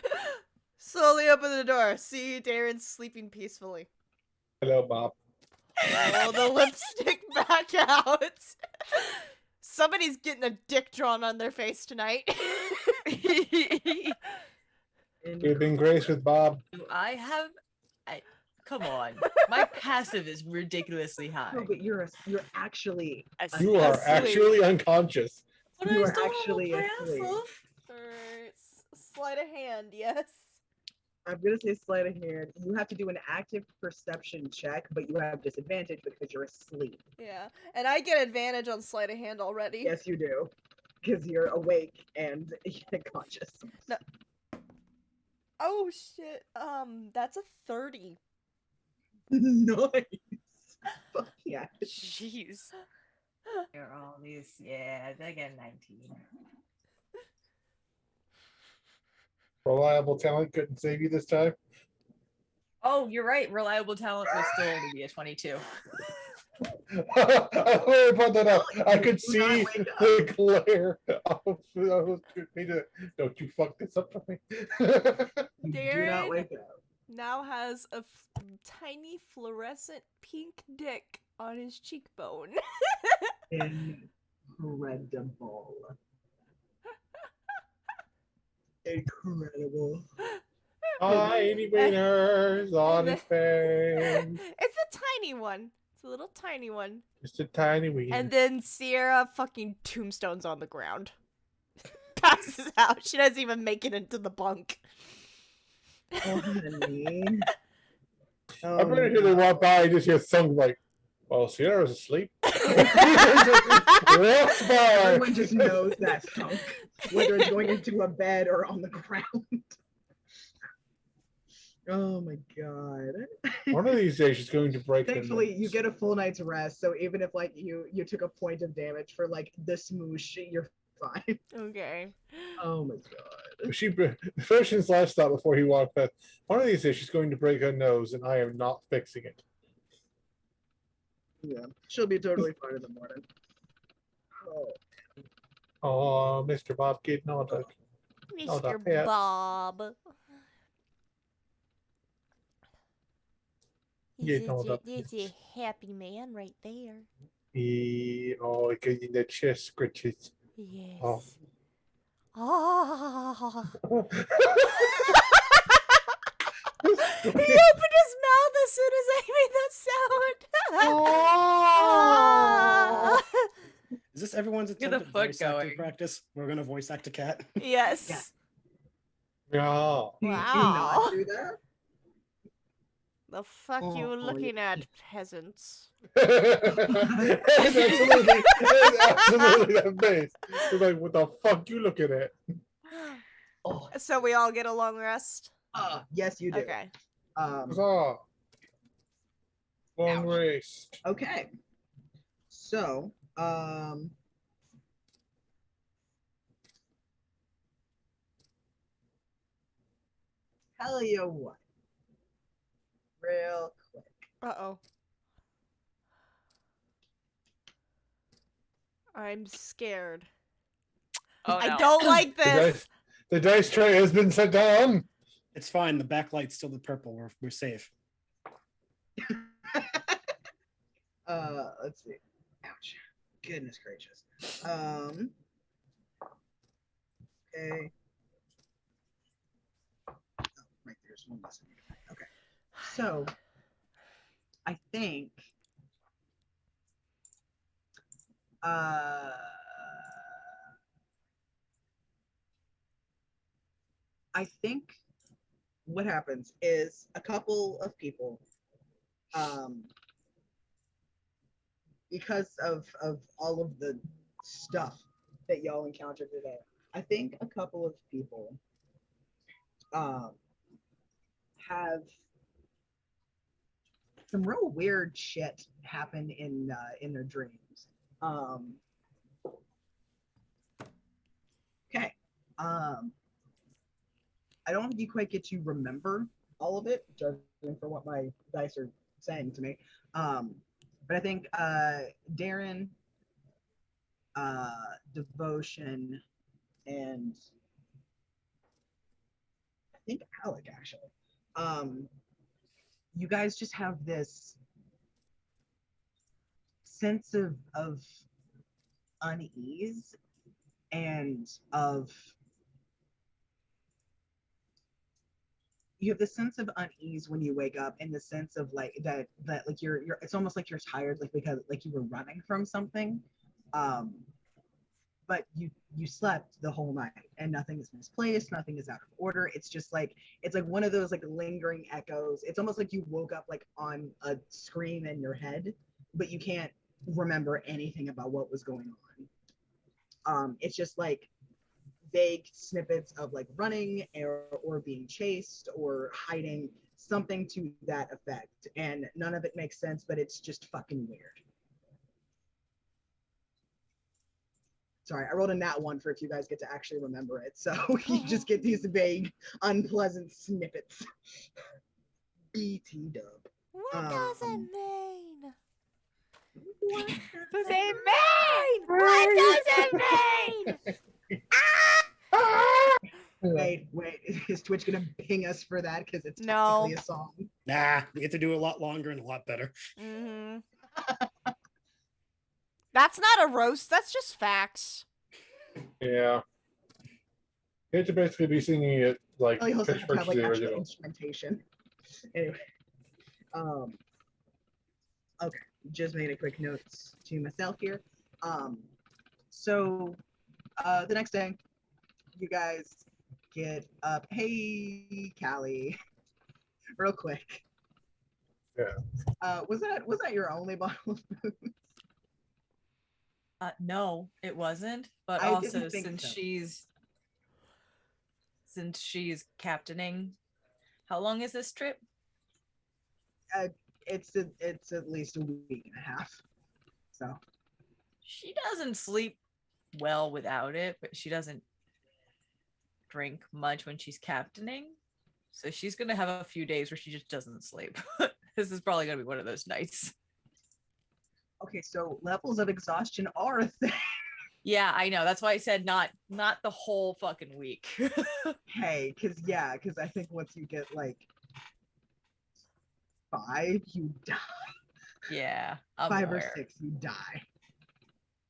slowly open the door. See Darren sleeping peacefully. Hello, Bob. Roll the lipstick back out. Somebody's getting a dick drawn on their face tonight. Keeping grace with Bob. Do I have? Come on. My passive is ridiculously high. No, but you're actually You are actually unconscious. But you I are still have a actually asleep. Alright, sleight of hand, yes. I'm gonna say sleight of hand. You have to do an active perception check, but you have disadvantage because you're asleep. Yeah, and I get advantage on sleight of hand already. Yes, you do, because you're awake and conscious. No. Oh shit. That's a 30. Nice. Fuck yeah. Jeez. Here are all these. Yeah, I get 19. Reliable talent couldn't save you this time. Oh, you're right. Reliable talent was still to be a 22. I brought that up. I could see the glare. Don't you fuck this up for me. Do not wake up. Now has a tiny fluorescent pink dick on his cheekbone. Incredible. Incredible. Tiny wieners on his face. It's a tiny one. It's a little tiny one. Just a tiny wiener. And then Sierra fucking tombstones on the ground. Passes out. She doesn't even make it into the bunk. Oh, honey. I'm pretty sure they walk by and just hear thunk like, well, Sierra's asleep. Walks by. Everyone just knows that thunk, whether it's going into a bed or on the ground. Oh my god. One of these days she's going to break. Thankfully, you get a full night's rest, so even if like you took a point of damage for like the smoosh, you're fine. Okay. Oh my god. Fashions last thought before he walked past. One of these days she's going to break her nose, and I am not fixing it. Yeah, she'll be totally fine in the morning. Oh, Mr. Bob getting all the Mr. pets. Bob. Getting all the He's a happy man right there. Oh, getting the chest scratches. Yes. Oh. Oh. Oh. He opened his mouth as soon as I made that sound. Oh. Is this everyone's Get attempt a at foot voice acting going. practice? We're gonna voice act a cat. Yes. Yeah. Do you Wow. not do that? The fuck you Oh, looking yeah. at, peasants? It's absolutely that face. It's like, what the fuck you looking at? Oh, So we all get a long rest? yes, you do. Okay. Huzzah. Long Ouch. race. Okay. So, tell you what. Real quick. Uh-oh. I'm scared. Oh, I no. don't like this. The dice tray has been set down. It's fine. The backlight's still the purple. We're safe. Let's see. Ouch. Goodness gracious. Okay. Oh, right there's one missing. Okay. So I think what happens is a couple of people because of all of the stuff that y'all encountered today, I think a couple of people have some real weird shit happen in their dreams. Okay. I don't think you quite get to remember all of it, judging for what my dice are saying to me. But I think Darren, Devotion, and I think Alec actually. You guys just have this sense of unease and of you have the sense of unease when you wake up, in the sense of like that like you're it's almost like you're tired, like because like you were running from something, but you slept the whole night and nothing is misplaced, nothing is out of order. It's just like it's like one of those like lingering echoes. It's almost like you woke up like on a screen in your head, but you can't remember anything about what was going on. It's just like vague snippets of like running or being chased or hiding, something to that effect, and none of it makes sense, but it's just fucking weird. Sorry, I rolled a nat 1 for if you guys get to actually remember it, so you just get these vague unpleasant snippets. BT dub. What does it mean? What Does it mean? What does it mean? Wait, is Twitch gonna ping us for that? Because it's No. technically a song. Nah, we get to do it a lot longer and a lot better. Mm-hmm. That's not a roast. That's just facts. Yeah. You have to basically be singing it like Oh, you also pitch have to have like the actual original. instrumentation. Anyway, okay, just made a quick notes to myself here. So the next day, you guys get up. Hey, Callie, real quick. Yeah. Was that your only bottle of booze? No, it wasn't. But I also, didn't think so. since she's captaining, how long is this trip? It's at least a week and a half. So She doesn't sleep well without it, but she doesn't drink much when she's captaining. So she's gonna have a few days where she just doesn't sleep. This is probably gonna be one of those nights. okay, so levels of exhaustion are a thing. Yeah, I know. That's why I said not the whole fucking week. Hey, because I think once you get like 5, you die. Yeah, I'm 5 aware. or 6, you die.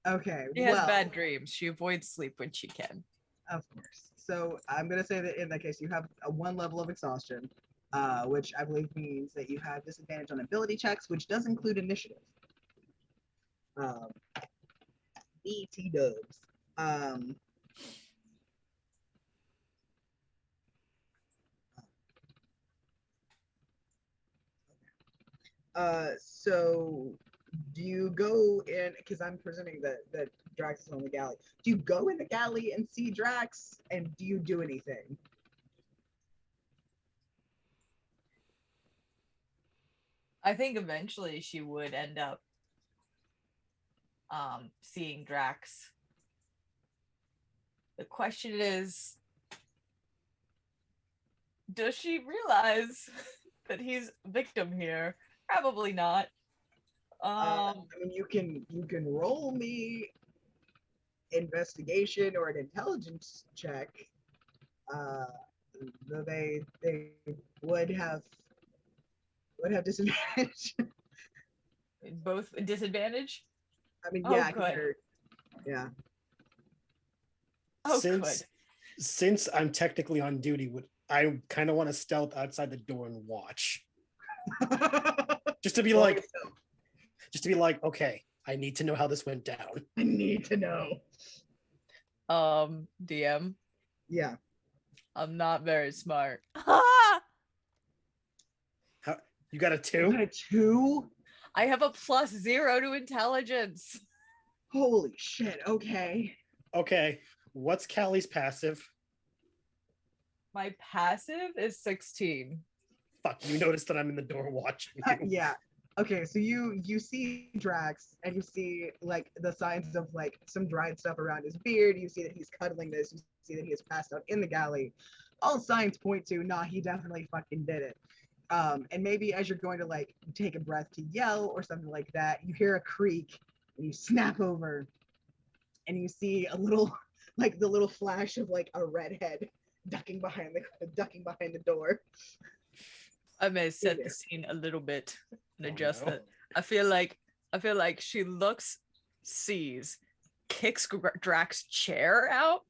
Okay, She has bad dreams. She avoids sleep when she can. Of course. So I'm gonna say that in that case, you have a 1 level of exhaustion, which I believe means that you have disadvantage on ability checks, which does include initiative. BT dubs. So do you go in, because I'm presuming that Drax is on the galley. Do you go in the galley and see Drax, and do you do anything? I think eventually she would end up seeing Drax. The question is, does she realize that he's a victim here? Probably not. I mean, you can roll me investigation or an intelligence check. Though they would have disadvantage. Both disadvantage? I mean, Oh, yeah, good. Yeah. Oh, since I'm technically on duty, I kind of want to stealth outside the door and watch, just to be like, okay, I need to know how this went down. I need to know. DM. Yeah. I'm not very smart. How, you got a 2? You got a 2? I have a +0 to intelligence. Holy shit. Okay. Okay. What's Callie's passive? My passive is 16. Fuck, you noticed that I'm in the door watching you. Yeah. Okay, so you see Drax and you see like the signs of like some dried stuff around his beard. You see that he's cuddling this. You see that he has passed out in the galley. All signs point to, nah, he definitely fucking did it. And maybe as you're going to like take a breath to yell or something like that, you hear a creak and you snap over and you see a little like the little flash of like a redhead ducking behind the door. I may set the scene a little bit and adjust no. it. I feel like she looks, sees, kicks Drax's chair out,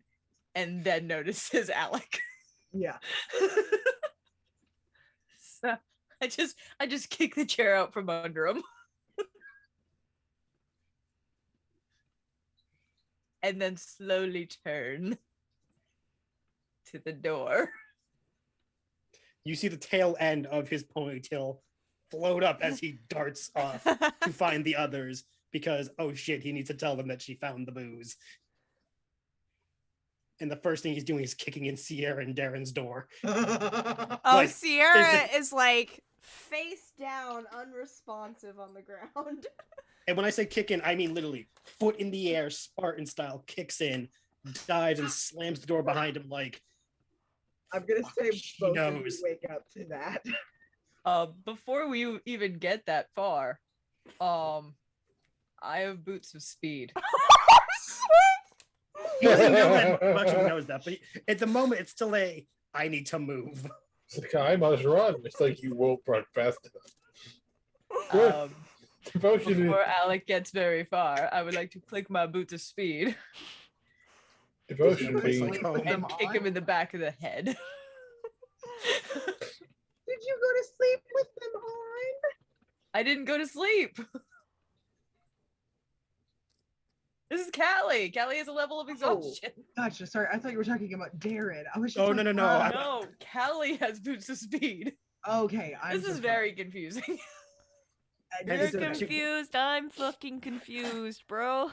and then notices Alec. Yeah. So I just kick the chair out from under him. And then slowly turn to the door. You see the tail end of his ponytail float up as he darts off to find the others because, oh shit, he needs to tell them that she found the booze. And the first thing he's doing is kicking in Sierra and Darren's door. Oh, Like, Sierra is like face down, unresponsive on the ground. And when I say kick in, I mean literally foot in the air, Spartan style, kicks in, dives, and slams the door behind him like, I'm gonna say both of you knows. wake up to that. Before we even get that far, I have boots of speed. He doesn't know that much, he knows that, but at the moment it's still I need to move. It's like, I must run. It's like you won't run fast enough. Good. Devotion Before Alec gets very far, I would like to click my boot to speed devotion Nice, be like, oh. and kick him in the back of the head. Did you go to sleep with them on? I didn't go to sleep. This is Callie. Callie has a level of exhaustion. Gotcha. Sorry, I thought you were talking about Darren. I was just Oh, like, no. No, Callie has boots of speed. Okay, This is very confusing. You're You're so cute. confused. I'm fucking confused, bro.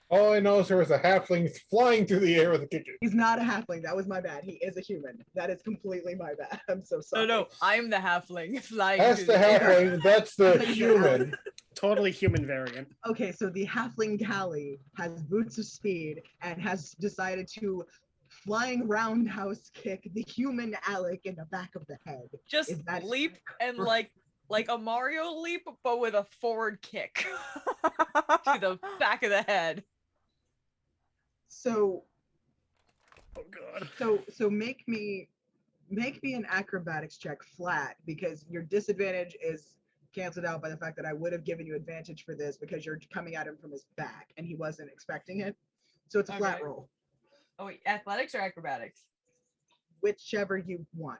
all I know is there was a halfling flying through the air with a kicker. He's not a halfling. That was my bad. He is a human. That is completely my bad. I'm so sorry. No, I'm the halfling flying. That's through the air. halfling. That's the Like, human. Totally human variant. Okay, so the halfling Callie has boots of speed and has decided to flying roundhouse kick the human Alec in the back of the head. Just Is that leap and like a Mario leap, but with a forward kick to the back of the head. So Oh god. so make me an acrobatics check flat, because your disadvantage is canceled out by the fact that I would have given you advantage for this because you're coming at him from his back and he wasn't expecting it. So it's a flat Okay. roll, Oh wait, athletics or acrobatics? whichever you want.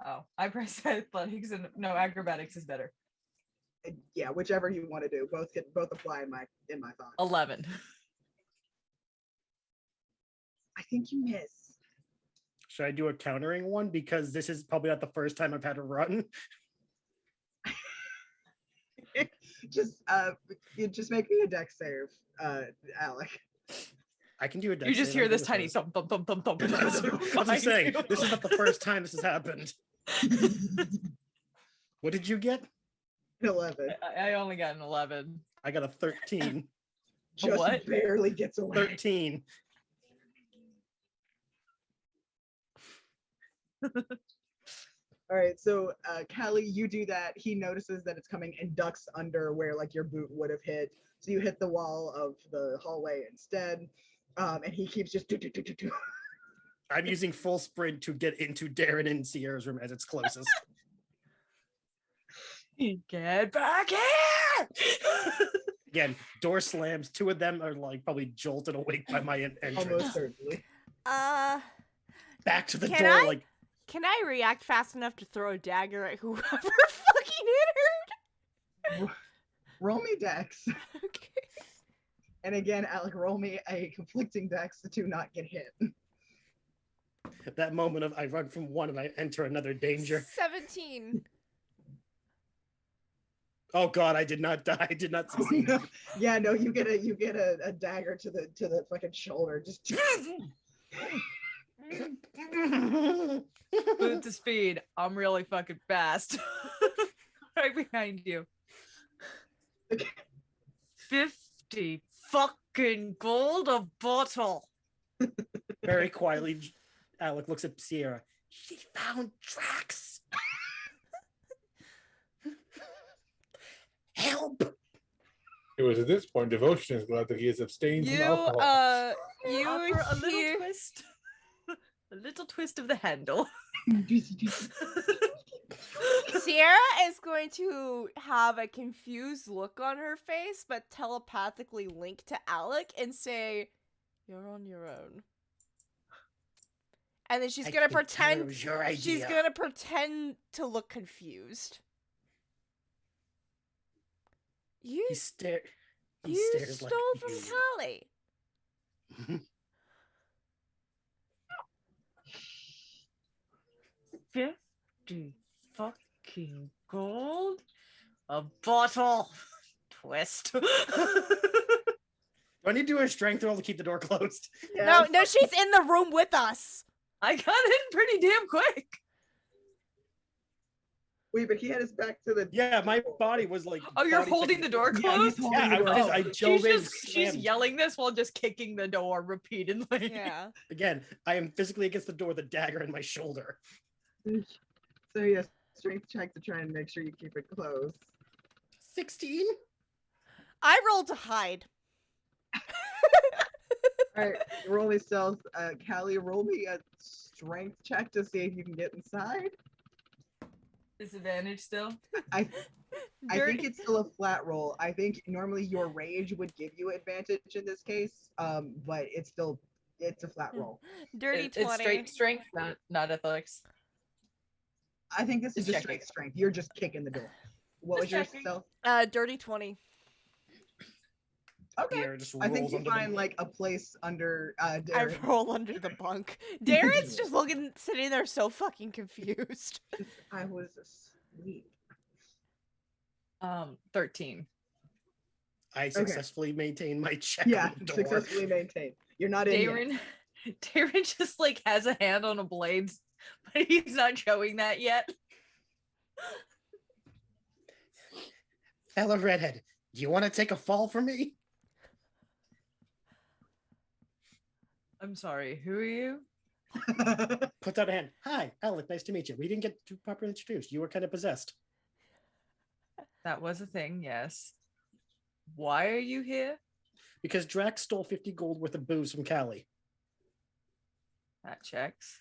Oh, I pressed athletics and no, acrobatics is better. Yeah, whichever you want to do. Both apply in my thoughts. 11. I think you miss. Should I do a countering one? Because this is probably not the first time I've had to run. You just make me a dex save, Alec. I can do a dex You just save, hear I this can tiny this. thump, thump, thump, thump, thump. I'm just saying, this is not the first time this has happened. What did you get? 11. I only got an 11. I got a 13. Just what? barely gets away. 13. All right, so Callie, you do that. He notices that it's coming and ducks under where like your boot would have hit. So you hit the wall of the hallway instead, and he keeps just do. I'm using full sprint to get into Darren and Sierra's room as it's closest. Get back here! Again, door slams. Two of them are like probably jolted awake by my entrance. Almost certainly. Back to the Can door, I? like Can I react fast enough to throw a dagger at whoever fucking hit her? Roll me dex. Okay. And again, Alec, roll me a conflicting dex to not get hit. that moment of I run from one and I enter another danger. 17. Oh god, I did not die. I did not Oh, succeed. no. Yeah, no, you get a dagger to the fucking shoulder. Just Boot to speed. I'm really fucking fast. Right behind you. 50 fucking gold a bottle. Very quietly, Alec looks at Sierra. She found Drax. Help! It was at this point Devotion is glad that he has abstained from alcohol. Offer You a little hear twist. A little twist of the handle. Sierra is going to have a confused look on her face, but telepathically link to Alec and say, "You're on your own." And then she's gonna pretend. She's gonna pretend to look confused. You He stares stole like from you. Callie. $50 fucking gold a bottle. Twist. Do I need to do a strength roll to keep the door closed? No, she's in the room with us. I got in pretty damn quick. Wait, but he had his back to the. Yeah, my body was like. Oh, you're body holding the door Yeah, he's closed? holding Yeah, the door. because I She's dove in. she's slammed. yelling this while just kicking the door repeatedly. Yeah. Again, I am physically against the door with a dagger in my shoulder. So yes, strength check to try and make sure you keep it closed. 16? I rolled to hide. All right, roll me stealth. Callie, roll me a strength check to see if you can get inside. Disadvantage still. I think it's still a flat roll. I think normally your rage would give you advantage in this case, but it's a flat roll. Dirty 20. It's straight strength, not athletics. I think this is Just just straight strength. You're just kicking the door. What was your stealth? Dirty 20. Okay. Sierra just I think rolls you under find the... like a place under I Darren. roll under the bunk. Darren's just sitting there so fucking confused. I was asleep. 13. I successfully maintain my check Yeah, on the door. successfully maintained. You're not in yet. Darren just like has a hand on a blade, but he's not showing that yet. Fella redhead, do you want to take a fall for me? I'm sorry, who are you? Puts out a hand. Hi, Alec, nice to meet you. We didn't get too properly introduced. You were kind of possessed. That was a thing, yes. Why are you here? Because Drax stole 50 gold worth of booze from Callie. That checks.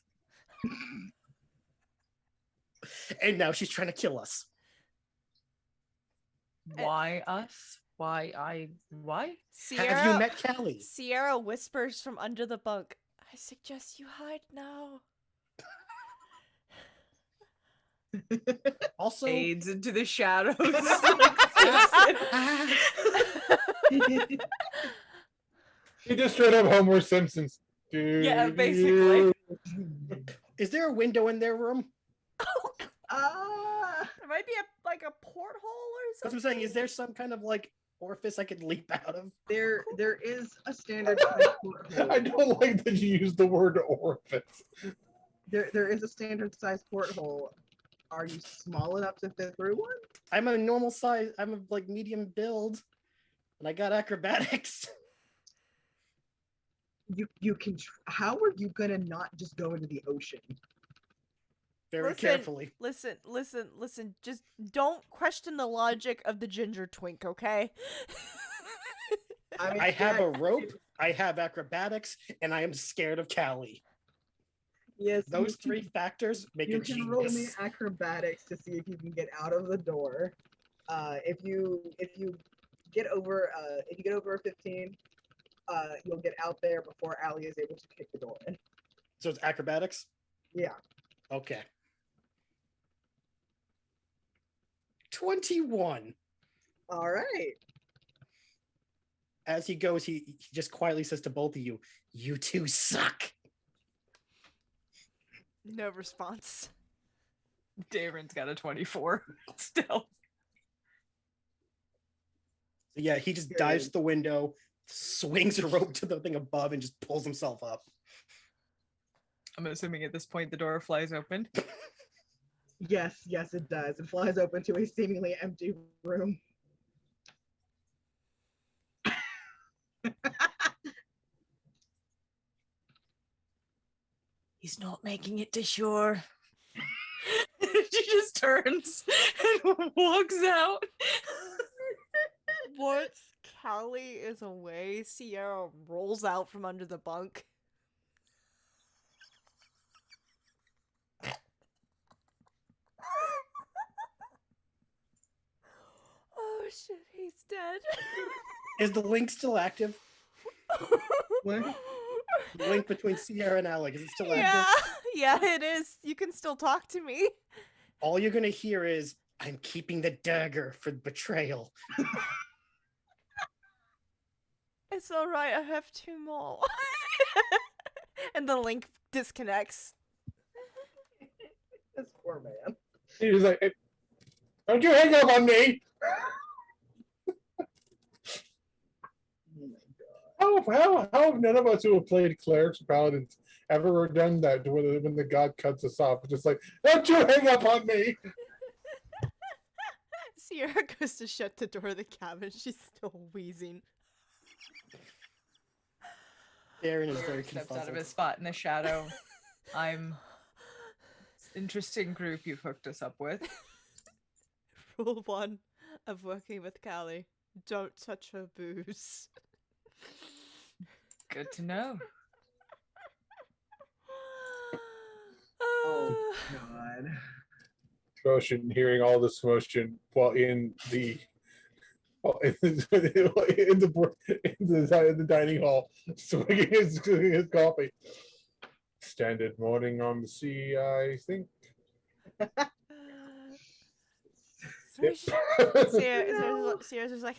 And now she's trying to kill us. Why us? Why? Have you met Callie? Sierra whispers from under the bunk. I suggest you hide now. Also, fades into the shadows. He just straight up Homer Simpsons. Yeah, basically. Is there a window in their room? There might be a porthole or That's something. what I'm saying. Is there some kind of like orifice I could leap out of? There is a standard. I don't like that you use the word orifice. There is a standard size porthole. Are you small enough to fit through one? I'm a normal size. I'm a like medium build, and I got acrobatics. You can. How are you gonna not just go into the ocean? Very carefully. Listen. Just don't question the logic of the ginger twink, okay? I have a rope, I have acrobatics, and I am scared of Callie. Yes. Those three factors make You a can genius. roll me acrobatics to see if you can get out of the door. If you get over a 15, you'll get out there before Allie is able to kick the door in. So it's acrobatics? Yeah. Okay. 21. All right. As he goes, he just quietly says to both of you, "You two suck." No response. Darren's got a 24 still. So yeah, he just dives to the window, swings a rope to the thing above, and just pulls himself up. I'm assuming at this point the door flies open. Yes, it does. It flies open to a seemingly empty room. He's not making it to shore. She just turns and walks out. Once Callie is away, Sierra rolls out from under the bunk. Oh shit, he's dead. Is the link still active? What? The link between Sierra and Alec, is it still Yeah, active? yeah, it is. You can still talk to me. All you're gonna hear is, "I'm keeping the dagger for betrayal." It's alright, I have 2 more. And the link disconnects. This poor man. He was like, "Hey, don't you hang up on me." How have none of us who have played clerics or paladins ever done that when the god cuts us off? Just like, don't you hang up on me. Sierra goes to shut the door of the cabin. She's still wheezing. Darren is very Steps out of confused. his spot in the shadow. Interesting group you've hooked us up with. Rule 1 of working with Callie. Don't touch her booze. Good to know. Oh God. Commotion, hearing all this commotion while in the in the dining hall, swinging his coffee. Standard morning on the sea, I think. We should, No. Sierra's just like,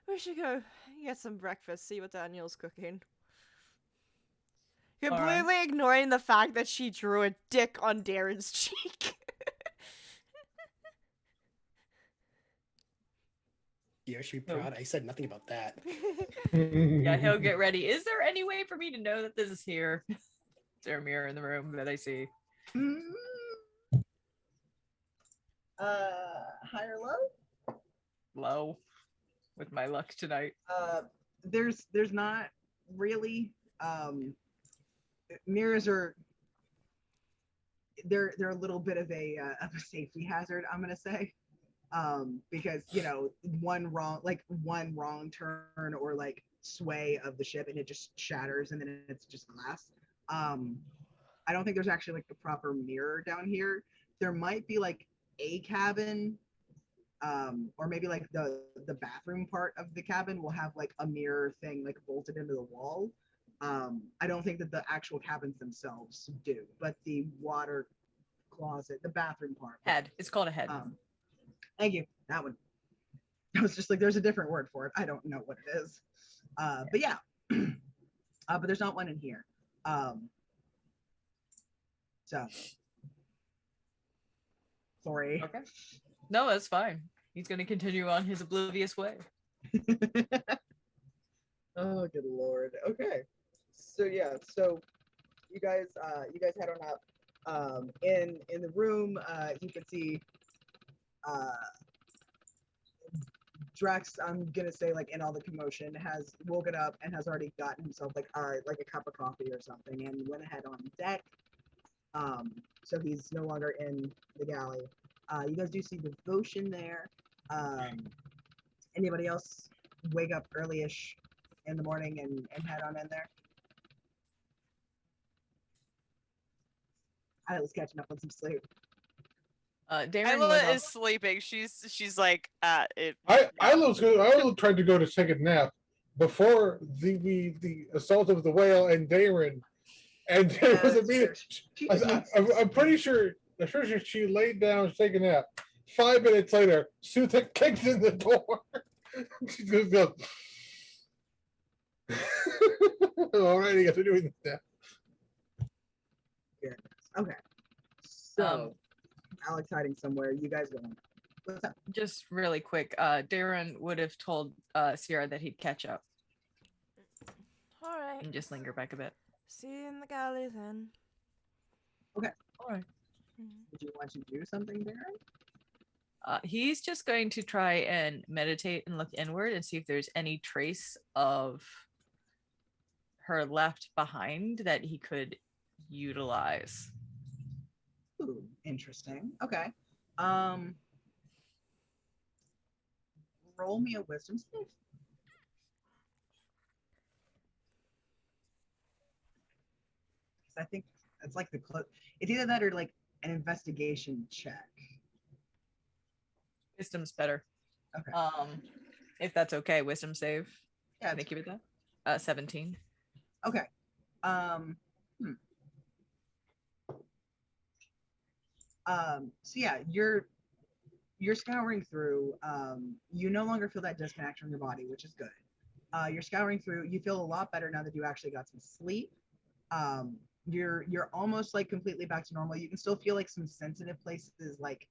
we should go get some breakfast, see what Daniel's cooking. All Completely right. ignoring the fact that she drew a dick on Darren's cheek. You should be proud. I said nothing about that. Yeah, he'll get ready. Is there any way for me to know that this is here? Is there a mirror in the room that I see? Mm. High or low? Low with my luck tonight. There's not really. Mirrors are they're a little bit of a safety hazard, I'm gonna say, because one wrong turn or like sway of the ship and it just shatters and then it's just glass. I don't think there's actually like the proper mirror down here. There might be like a cabin, or maybe like the bathroom part of the cabin will have like a mirror thing like bolted into the wall. I don't think that the actual cabins themselves do, but the water closet, the bathroom part. Head. It's called a head. Thank you. That one. I was just like, there's a different word for it. I don't know what it is. But yeah. But there's not one in here. So sorry. Okay. No, that's fine. He's going to continue on his oblivious way. Oh, good Lord. Okay. So yeah, so you guys head on up. In the room, you can see Drax, I'm gonna say like in all the commotion, has woken up and has already gotten himself like a cup of coffee or something and went ahead on deck. So he's no longer in the galley. You guys do see Devotion there. Anybody else wake up early-ish in the morning and head on in there? I was catching up on some sleep. Darren Isla went is off. sleeping. She's like it. I tried to go to take a nap before the assault of the whale and Darren, and there was a meeting. I'm pretty sure she laid down to take a nap. 5 minutes later, Sutha kicks in the door. She just goes, alrighty, guess we're doing this now. Yeah. Okay. So Alex hiding somewhere. You guys going? What's up? Just really quick, Darren would have told Sierra that he'd catch up All right. and just linger back a bit. See you in the galley then. Okay. All right. Did you want to do something, Darren? He's just going to try and meditate and look inward and see if there's any trace of her left behind that he could utilize. Ooh, interesting. Okay. Roll me a wisdom save. I think it's like it's either that or like an investigation check. Wisdom's better. Okay. If that's okay, wisdom save. Yeah. Can I give it that? 17. Okay. So yeah, you're scouring through. You no longer feel that disconnect from your body, which is good. You're scouring through. You feel a lot better now that you actually got some sleep. You're almost like completely back to normal. You can still feel like some sensitive places, like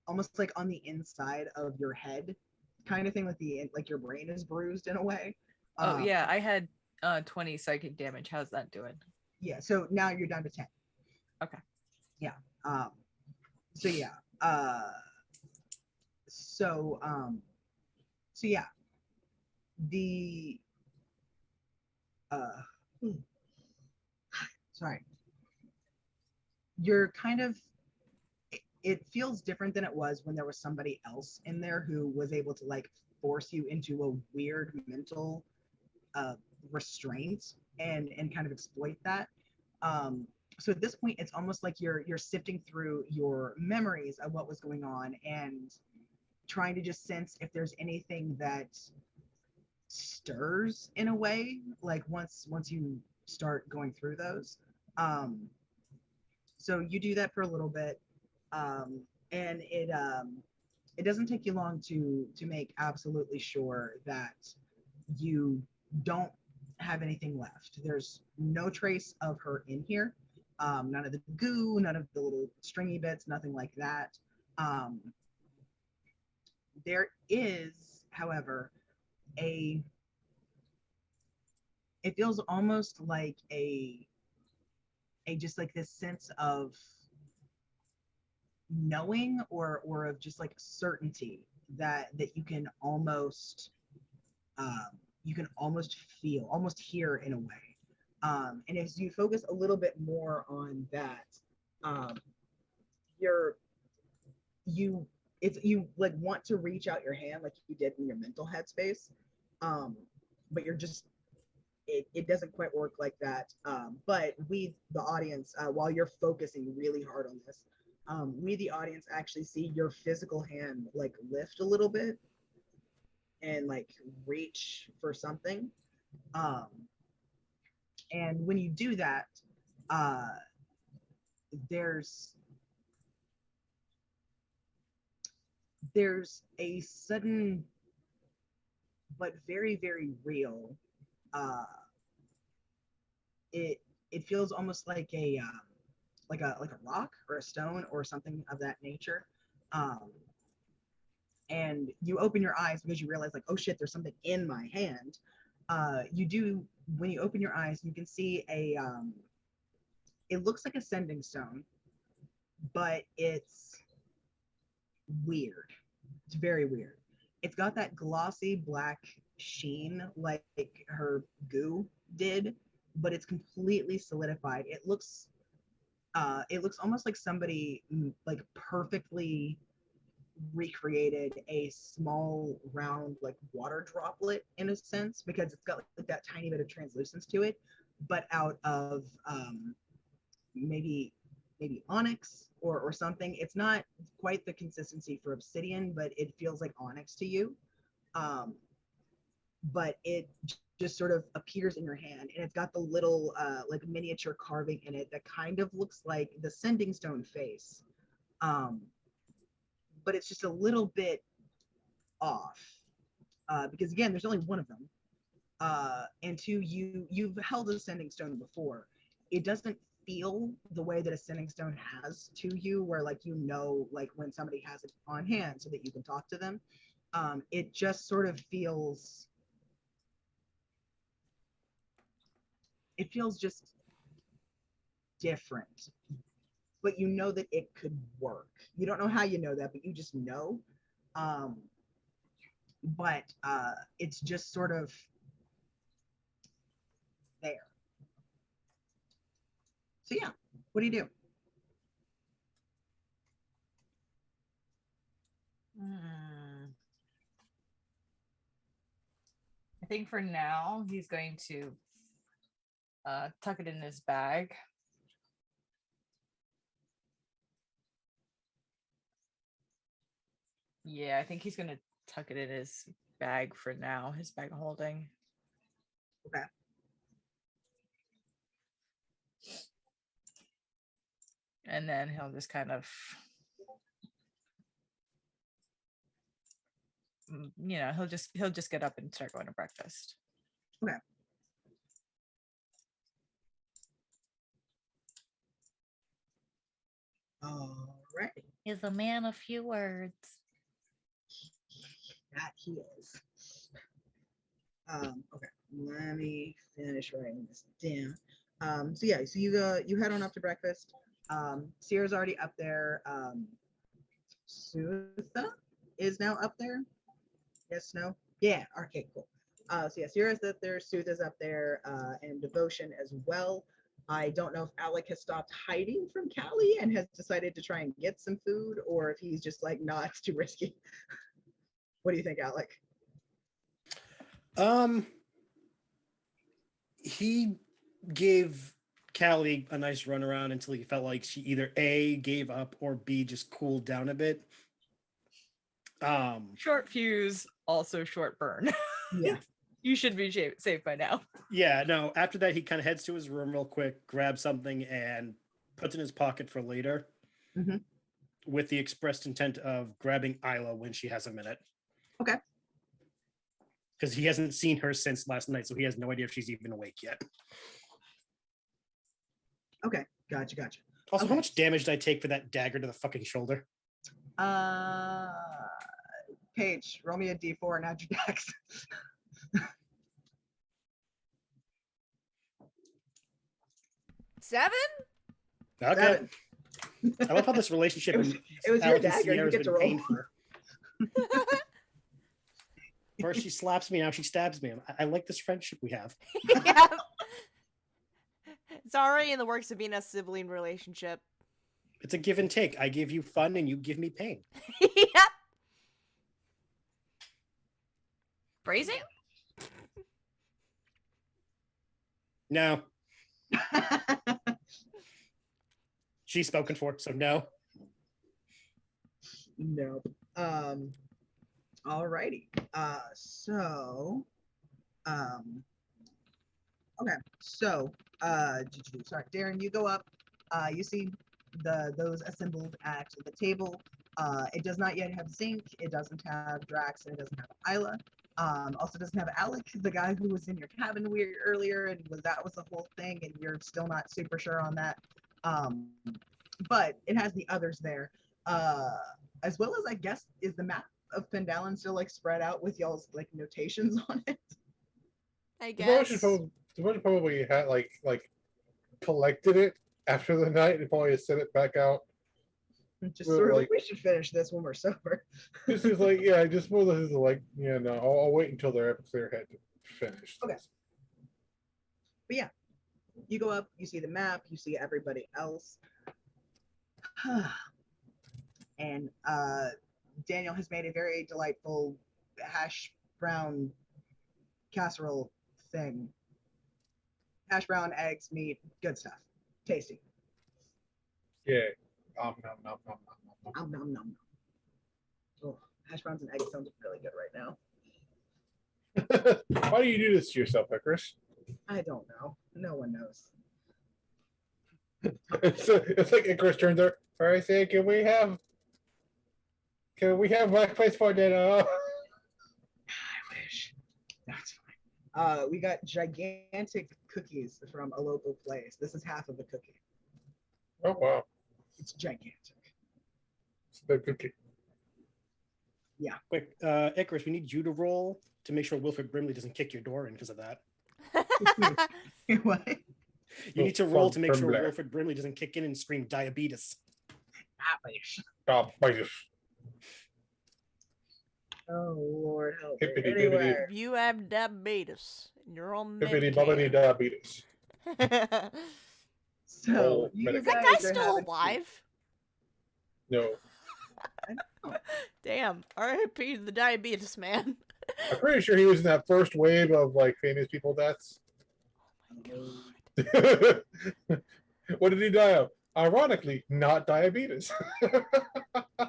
almost like on the inside of your head, kind of thing. Like your brain is bruised in a way. Oh yeah, I had 20 psychic damage. How's that doing? Yeah. So now you're down to 10. Okay. Yeah. So yeah. So yeah. The sorry. You're kind of it feels different than it was when there was somebody else in there who was able to like force you into a weird mental restraint and kind of exploit that. So at this point, it's almost like you're sifting through your memories of what was going on and trying to just sense if there's anything that stirs in a way, like once you start going through those. Um, so you do that for a little bit, and it doesn't take you long to make absolutely sure that you don't have anything left. There's no trace of her in here. None of the goo, none of the little stringy bits, nothing like that. Um, there is, however, a it feels almost like a just like this sense of knowing or of just like certainty that you can almost feel, almost hear in a way. And as you focus a little bit more on that, um, you're you you like want to reach out your hand like you did in your mental headspace, um, but you're just it doesn't quite work like that. But we, the audience, while you're focusing really hard on this, we, the audience, actually see your physical hand like lift a little bit and like reach for something. Um, and when you do that, uh, there's there's a sudden but very very real. Uh, it it feels almost like a rock or a stone or something of that nature. Um, and you open your eyes because you realize like, oh shit, there's something in my hand. You do when you open your eyes, you can see it looks like a sending stone, but it's weird. It's very weird. It's got that glossy black sheen like her goo did, but it's completely solidified. It looks almost like somebody like perfectly recreated a small round like water droplet in a sense because it's got like that tiny bit of translucence to it, but out of maybe onyx or something. It's not quite the consistency for obsidian, but it feels like onyx to you. Um, but it just sort of appears in your hand, and it's got the little like miniature carving in it that kind of looks like the sending stone face. Um, but it's just a little bit off because again, there's only one of them, and two, you've held a sending stone before. It doesn't feel the way that a sending stone has to you, where like like when somebody has it on hand so that you can talk to them. It just sort of feels. It feels just different, but you know that it could work. You don't know how you know that, but you just know. Um, but it's just sort of there. So yeah, what do you do? I think for now he's going to tuck it in his bag. Yeah, I think he's gonna tuck it in his bag for now, his bag holding. Okay. And then he'll just kind of, he'll just get up and start going to breakfast. Okay. All right. He's a man of few words. That he is. Okay, let me finish writing this down. So yeah, so you head on up to breakfast. Sierra's already up there. Sutha is now up there. Yes, no? Yeah, okay, cool. So yeah, Sierra's up there, Sutha's up there, and Devotion as well. I don't know if Alec has stopped hiding from Callie and has decided to try and get some food, or if he's just like, nah, it's too risky. What do you think, Alec? he gave Callie a nice runaround until he felt like she either A, gave up, or B, just cooled down a bit. Short fuse, also short burn. Yeah. You should be safe by now. Yeah, no, after that, he kind of heads to his room real quick, grabs something, and puts it in his pocket for later, Mhm. with the expressed intent of grabbing Isla when she has a minute. Okay. Because he hasn't seen her since last night, so he has no idea if she's even awake yet. Okay. Gotcha. Also, Okay. how much damage did I take for that dagger to the fucking shoulder? Paige, roll me a d4 and add your dex. 7? Okay. 7. I love how this relationship It was in your Alex and dagger, you Sierra has get to been roll. painful. First she slaps me, now she stabs me. I like this friendship we have. Yeah. It's already in the works of being a sibling relationship. It's a give and take. I give you fun and you give me pain. Yep. Phrasing? No. She's spoken for, so no. No. Alrighty. Okay. So, sorry, Darren, you go up. You see those assembled at the table. It does not yet have Zinc. It doesn't have Drax, and it doesn't have Isla. Also doesn't have Alec, the guy who was in your cabin earlier, and that was the whole thing, and you're still not super sure on that. But it has the others there, as well as, I guess, is the map of Pendalin still like spread out with y'all's like notations on it? I guess. The bunch probably had like collected it after the night and probably set it back out. Just sort of like, we should finish this when we're sober. This is like, yeah, just more this is like, yeah, no, I'll wait until they're clear head to finish. Okay. But yeah, you go up, you see the map, you see everybody else. And Daniel has made a very delightful hash brown casserole thing. Hash brown, eggs, meat, good stuff. Tasty. Yeah. Nom, nom, nom, nom, nom. Nom, nom, nom, nom. Oh, hash browns and eggs sounds really good right now. Why do you do this to yourself, Chris? I don't know. No one knows. It's like Chris turns there. All right, say, can we have breakfast for dinner? I wish. That's fine. We got gigantic cookies from a local place. This is half of the cookie. Oh wow. It's gigantic. It's a big cookie. Yeah. Quick, Icarus, we need you to roll to make sure Wilfred Brimley doesn't kick your door in because of that. What? You need to roll to make sure Brimley. Wilfred Brimley doesn't kick in and scream diabetes. Oh Lord, help me. Hippity Anyway. If you have diabetes, and you're on Bibbidi bobbidi Medicare. diabetes. So Oh, you Is guys that guy are still having- alive? No. Damn. R.I.P. to the diabetes man. I'm pretty sure he was in that first wave of like famous people deaths. What did he die of? Ironically, not diabetes.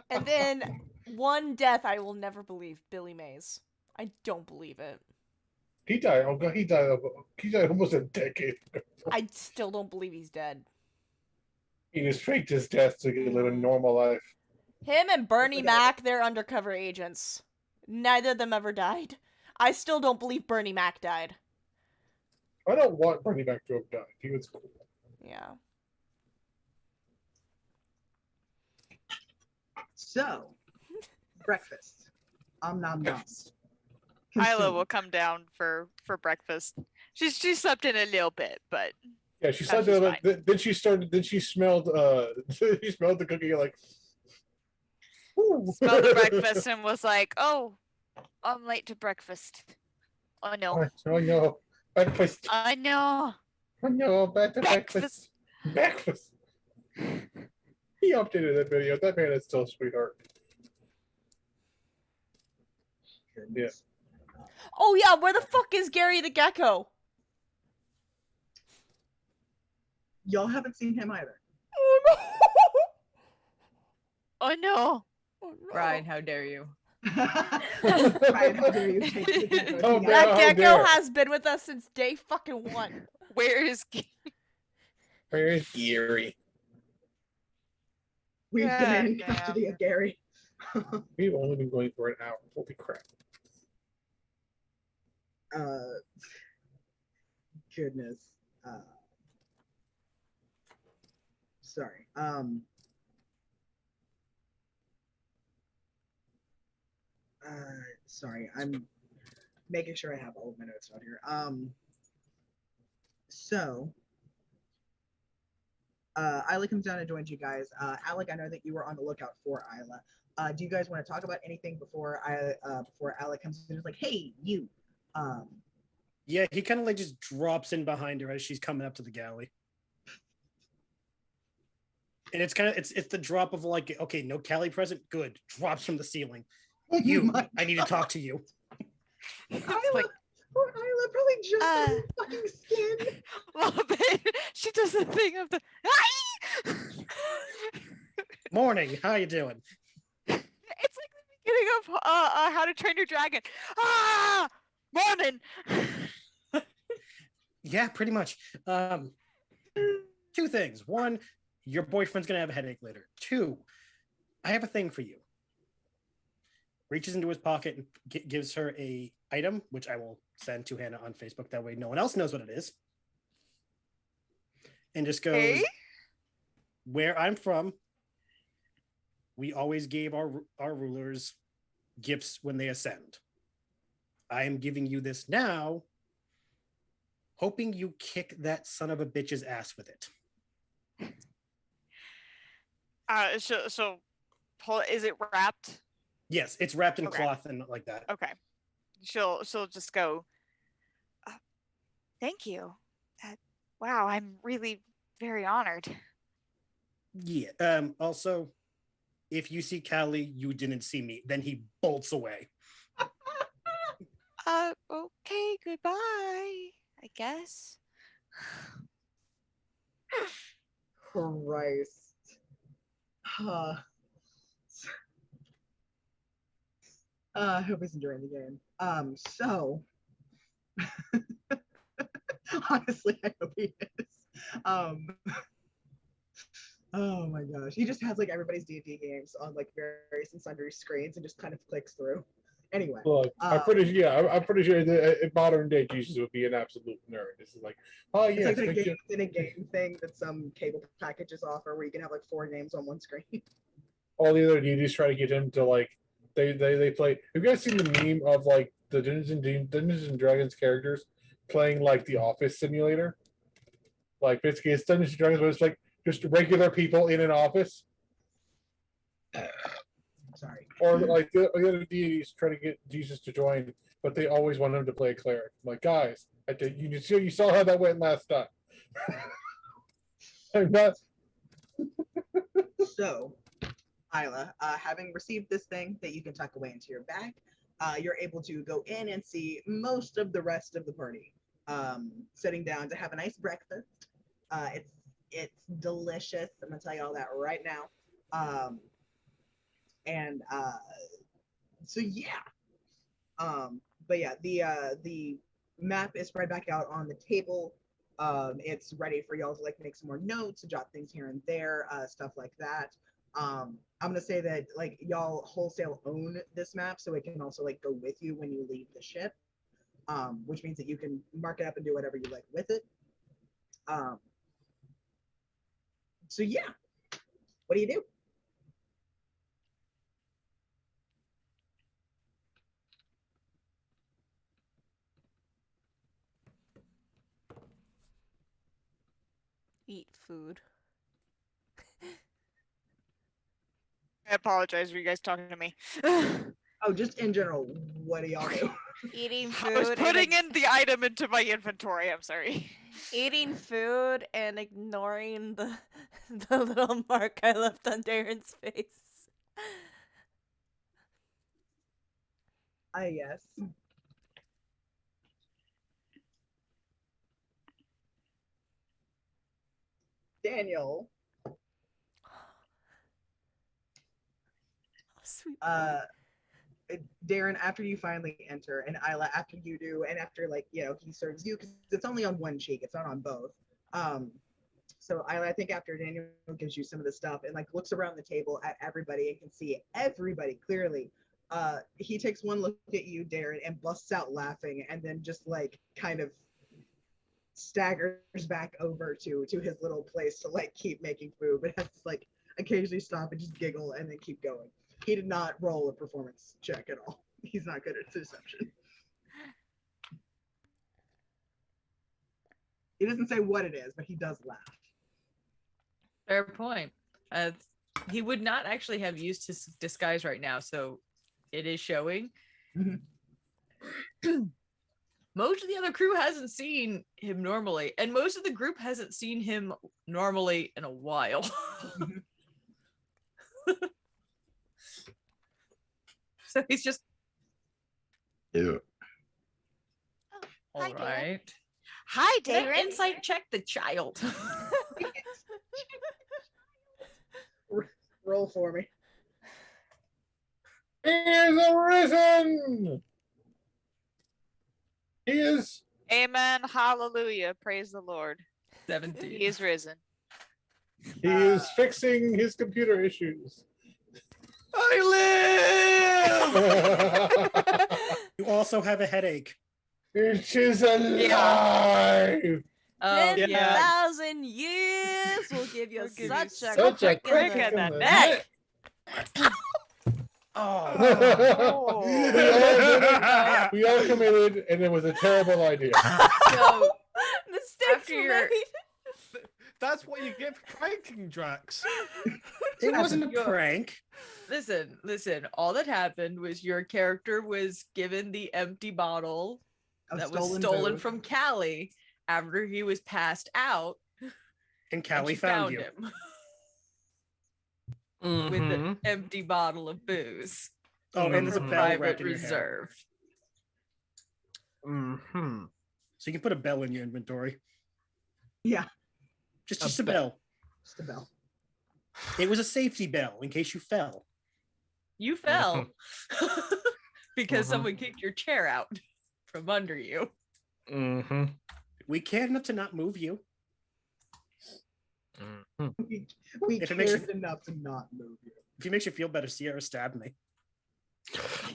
And then one death I will never believe, Billy Mays. I don't believe it. He died. Oh god, he died almost a decade ago. I still don't believe he's dead. He just faked his death to live a normal life. Him and Bernie Mac, they're undercover agents. Neither of them ever died. I still don't believe Bernie Mac died. I don't want Bernie Mac to have died. He was cool. Yeah. So, breakfast. Nom nom. Isla will come down for breakfast. She slept in a little bit, but Yeah, she No, slept she's in, fine. then she started. Then she smelled. She smelled the cookie like. "Ooh." smelled the breakfast and was like, "Oh, I'm late to breakfast. Oh no, Oh no, breakfast. I know. Oh no, back to breakfast. Breakfast. He updated that video. That man is still a sweetheart. Goodness. Oh yeah, where the fuck is Gary the Gecko? Y'all haven't seen him either. Oh no! Oh no. Oh no! Ryan, how dare you? Ryan, how dare you take the gecko to Oh, the no. That How gecko dare. has been with us since day fucking one. Where is Where's Geary? We've God been in damn. custody of Gary. We've only been going for an hour. Holy crap. Goodness. Sorry. Sorry. I'm making sure I have all of my notes out here. So Isla comes down and joins you guys. Alec, I know that you were on the lookout for Isla. Do you guys want to talk about anything before Alec comes in? It's like, hey, you. Yeah, he kind of like just drops in behind her as she's coming up to the galley. And it's kind of it's the drop of like, okay, no Callie present, good. Drops from the ceiling. You, I need to talk to you. Isla, poor Isla, probably just on her fucking skin. Love it. She does the thing of the Morning, how you doing? It's like the beginning of How to Train Your Dragon. Ah, morning. Yeah, pretty much. Two things. One, your boyfriend's gonna have a headache later. Two, I have a thing for you. Reaches into his pocket and gives her a item, which I will send to Hannah on Facebook. That way, no one else knows what it is. And just goes, Hey? where I'm from, we always gave our rulers gifts when they ascend. I am giving you this now, hoping you kick that son of a bitch's ass with it. So is it wrapped? Yes, it's wrapped in Okay. cloth and like that. Okay. She'll just go, thank you. Wow, I'm really very honored. Yeah. Also, if you see Callie, you didn't see me. Then he bolts away. Okay, goodbye, I guess. Christ. I hope he's enjoying the game. So honestly, I hope he is. Oh my gosh, he just has like everybody's D&D games on like various and sundry screens and just kind of clicks through. Anyway, Look, I'm pretty sure that in modern day Jesus would be an absolute nerd. This is like, oh it's yeah, like the games in a game thing that some cable packages offer, where you can have like 4 games on one screen. all the other DDs try to get him to like they play. Have you guys seen the meme of like the Dungeons and Dragons characters playing like the Office simulator? Like basically, it's Dungeons and Dragons, but it's like just regular people in an office. Sorry. Or like the other deities try to get Jesus to join, but they always want him to play a cleric. I'm like, guys, you saw how that went last time. I'm not. So, Isla, having received this thing that you can tuck away into your bag, you're able to go in and see most of the rest of the party sitting down to have a nice breakfast. It's delicious. I'm gonna tell you all that right now. And so yeah. But yeah, the map is spread back out on the table. It's ready for y'all to like make some more notes, jot things here and there, stuff like that. I'm gonna say that like y'all wholesale own this map, so it can also like go with you when you leave the ship, which means that you can mark it up and do whatever you like with it. So yeah, what do you do? Eat food. I apologize. Were you guys talking to me? Oh, just in general, what do y'all do? Eating I was food. putting in the item into my inventory. I'm sorry. Eating food and ignoring the the little mark I left on Darren's face. Yes. Daniel, Sweet. Darren, after you finally enter, and Isla after you do, and after he serves you because it's only on one cheek, it's not on both. So Isla, I think after Daniel gives you some of the stuff and looks around the table at everybody and can see everybody clearly, he takes one look at you, Darren, and busts out laughing, and then just kind of staggers back over to his little place to keep making food, but has to occasionally stop and just giggle and then keep going. He did not roll a performance check at all. He's not good at deception. He doesn't say what it is, but he does laugh. Fair point. He would not actually have used his disguise right now, so it is showing. Mm-hmm. Most of the other crew hasn't seen him normally, and most of the group hasn't seen him normally in a while. So he's just Yeah. Hi, all Darren. right. Hi, Can I Darren. insight check the child. Roll for me. He is arisen! He is. Amen. Hallelujah. Praise the Lord. 17. He is risen. He is fixing his computer issues. I live! You also have a headache. It is alive! Oh, yeah. 10,000 years will give you Will give you such a Such a crick crick in in the the neck. Oh. We all committed, and it was a terrible idea. So Mistakes After were your- made. That's what you get for pranking Drax. It wasn't a prank. listen. All that happened was your character was given the empty bottle Of that was stolen booze. from Callie after he was passed out. And Callie she found you. him Mm-hmm. with an empty bottle of booze. Oh, and there's a for bell private wrapped in your hair. reserve. Mm-hmm. So you can put a bell in your inventory. Yeah, Just a bell. just a bell. It was a safety bell in case you fell. You fell because someone kicked your chair out from under you. Mm-hmm. We cared enough to not move you. We If it makes cared enough to not move you. If it makes you feel better, Sierra stabbed me.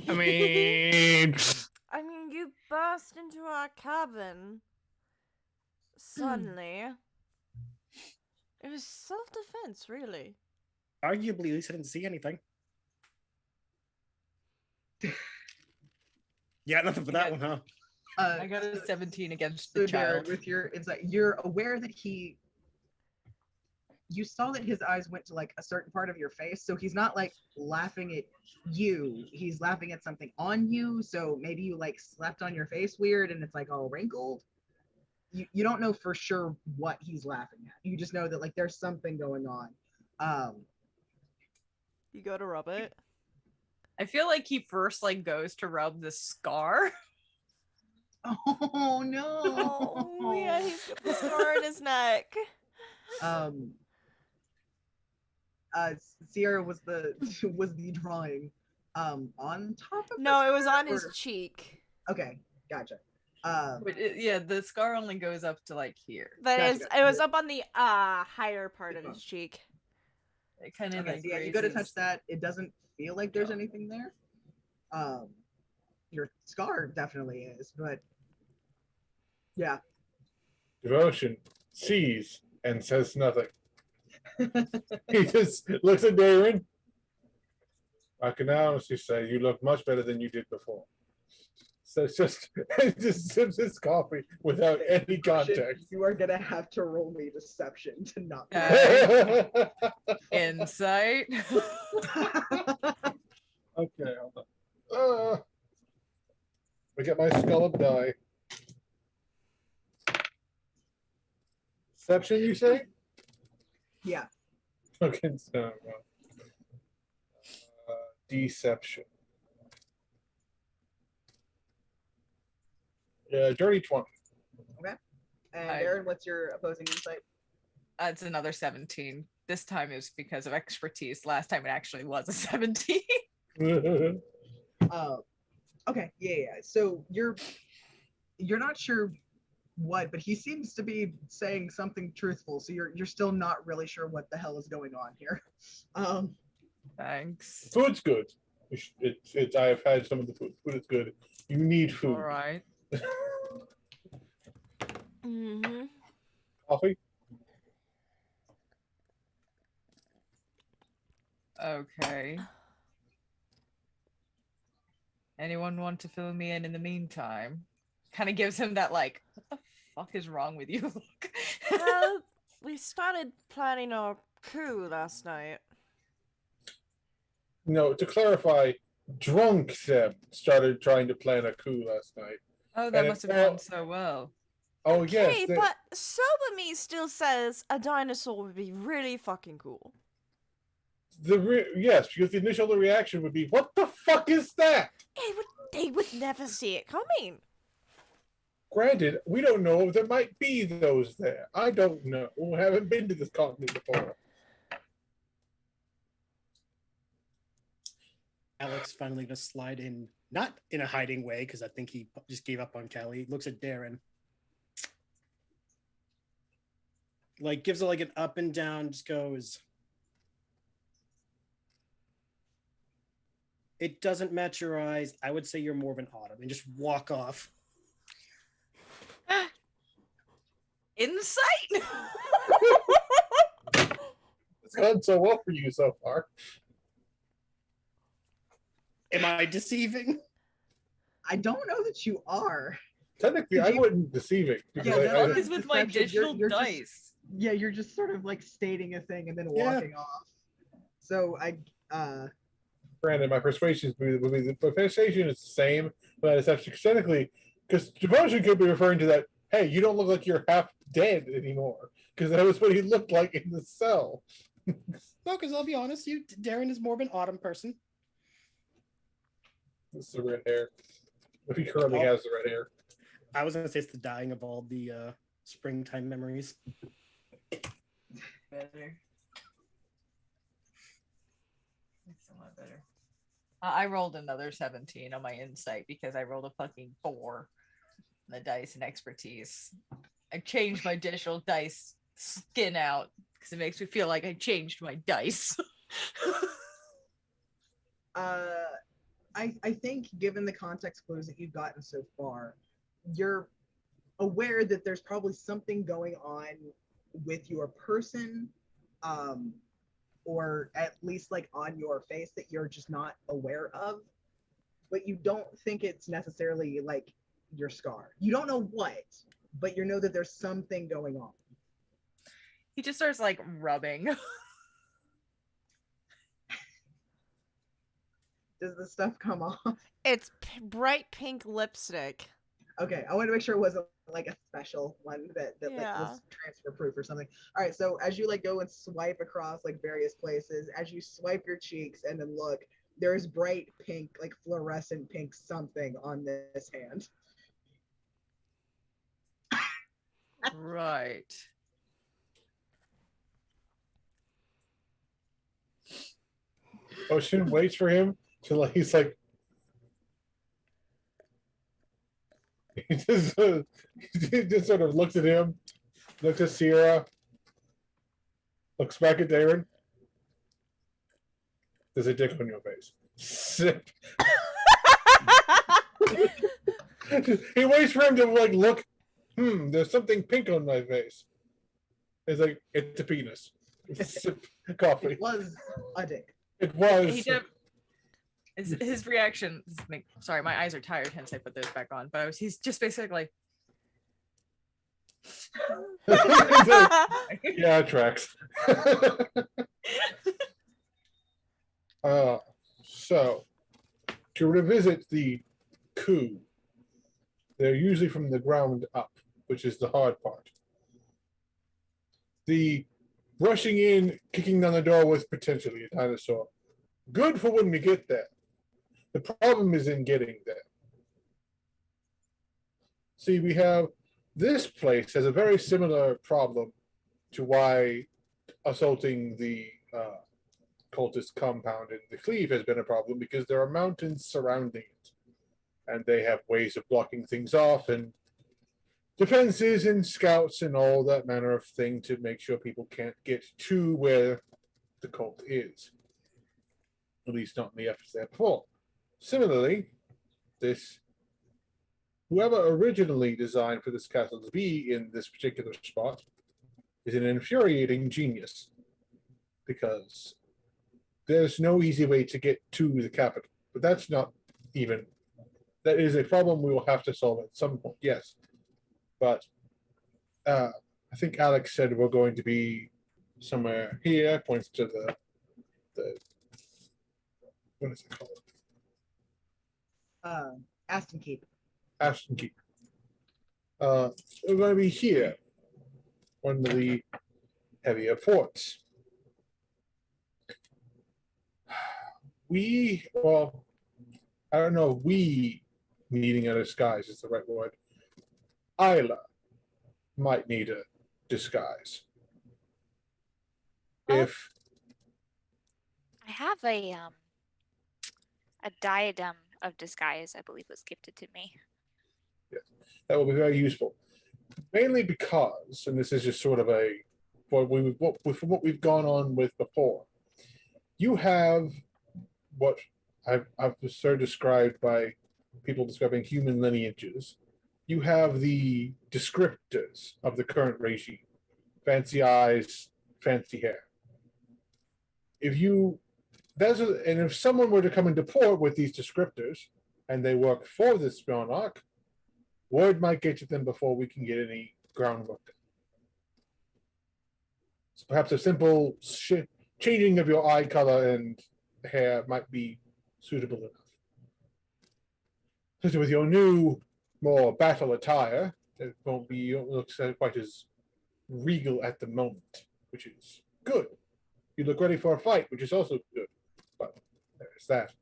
I mean, You burst into our cabin suddenly. It was self-defense, really. Arguably, at least I didn't see anything. Yeah, nothing for that one, huh? I got a 17 against So the Darren, child. with your insight, you're aware that you saw that his eyes went to a certain part of your face, so he's not laughing at you, he's laughing at something on you. So maybe you slapped on your face weird and it's all wrinkled. You don't know for sure what he's laughing at. You just know that there's something going on. You go to rub it. I feel like he first goes to rub the scar. Oh no. Oh, yeah, he's got the scar in his neck. Sierra was the drawing on top of No, the it was scar, on his or- cheek. Okay, gotcha. But the scar only goes up to here. But Gotcha. it was up on the higher part of his cheek. It kind of Okay, so yeah, you go to touch that. It doesn't feel like there's anything there. Your scar definitely is, but yeah. Devotion sees and says nothing. He just looks at Darren. I can honestly say you look much better than you did before. So it's just sips his coffee without any context. You are gonna have to roll me deception to not. Insight. Okay, hold on. We get my skull up die. Deception, you say? Yeah. Okay, so deception. Dirty 20. And Aaron, what's your opposing insight? It's another 17. This time is because of expertise. Last time it actually was a 17. Okay, yeah. So you're not sure what, but he seems to be saying something truthful. So you're still not really sure what the hell is going on here. Thanks. Food's good. It's I have had some of the food. Food is good. You need food. All right. Mm-hmm. Coffee? Okay. Anyone want to fill me in the meantime? Kind of gives him that like, what the fuck is wrong with you look. Well, we started planning our coup last night. No, to clarify, drunk them started trying to plan a coup last night. Oh, that And must have well- gone so well. Oh Okay, yes, but sober me still says a dinosaur would be really fucking cool. yes, because the initial reaction would be, "What the fuck is that?" They would never see it coming. Granted, we don't know if there might be those there. I don't know. We haven't been to this continent before. Alex finally gonna slide in, not in a hiding way, because I think he just gave up on Kelly. Looks at Darren, like gives it like an up and down, just goes, "It doesn't match your eyes. I would say you're more of an autumn," and just walk off. Insight. It's gone so well for you so far. Am I deceiving? I don't know that you are. Technically, I wouldn't deceive it. Yeah, Because no, Fuck is with my deception. digital You're just- dice. Yeah, you're just sort of like stating a thing and then Yeah. walking off. So Granted, my persuasion would be the persuasion is the same, but it's actually technically because devotion could be referring to that. Hey, you don't look like you're half dead anymore, because that was what he looked like in the cell. No, because I'll be honest, Darren is more of an autumn person. It's the red hair. If he currently has the red hair. I was gonna say it's the dying of all the springtime memories. Better. It's a lot better. I rolled another 17 on my insight because I rolled a fucking 4 on the dice and expertise. I changed my digital dice skin out because it makes me feel like I changed my dice. I think given the context clues that you've gotten so far, you're aware that there's probably something going on with your person, or at least like on your face that you're just not aware of, but you don't think it's necessarily like your scar. You don't know what, but you know that there's something going on. He just starts like rubbing. Does the stuff come off? It's bright pink lipstick. Okay, I want to make sure it wasn't like a special one that like Yeah. was transfer proof or something. All right, so as you like go and swipe across like various places, as you swipe your cheeks and then look, there's bright pink, like fluorescent pink something on this hand. Right. Ocean waits for him till he's like. He just sort of looks at him, looks at Sierra, looks back at Darren. There's a dick on your face. Sip. He waits for him to like look. There's something pink on my face. It's like it's a penis. Sip coffee. It was a dick. It was. He did. His reaction. Sorry, my eyes are tired. Hence, I put those back on. But he's just basically. Yeah, it tracks. So, to revisit the coup, they're usually from the ground up, which is the hard part. The rushing in, kicking down the door was potentially a dinosaur. Good for when we get there. The problem is in getting there. See, we have this place has a very similar problem to why assaulting the cultist compound in the Cleave has been a problem, because there are mountains surrounding it, and they have ways of blocking things off and defenses and scouts and all that manner of thing to make sure people can't get to where the cult is. At least not in the efforts there before. Similarly, whoever originally designed for this castle to be in this particular spot is an infuriating genius, because there's no easy way to get to the capital. But that is a problem we will have to solve at some point, yes. But I think Alex said we're going to be somewhere here, points to the what is it called? Aston Keep. Ashton Keep. We're going to be here, one of the heavier ports. I don't know, needing a disguise is the right word. Isla might need a disguise. If I have a diadem of disguise, I believe was gifted to me. yes, that will be very useful. Mainly because, and this is just sort of what we've gone on with before, you have what I've heard described by people describing human lineages. You have the descriptors of the current regime: fancy eyes, fancy hair. If someone were to come into port with these descriptors and they work for this monarch, word might get to them before we can get any groundwork done. So perhaps a simple changing of your eye color and hair might be suitable enough. So with your new, more battle attire, it won't look quite as regal at the moment, which is good. You look ready for a fight, which is also good. But there's that.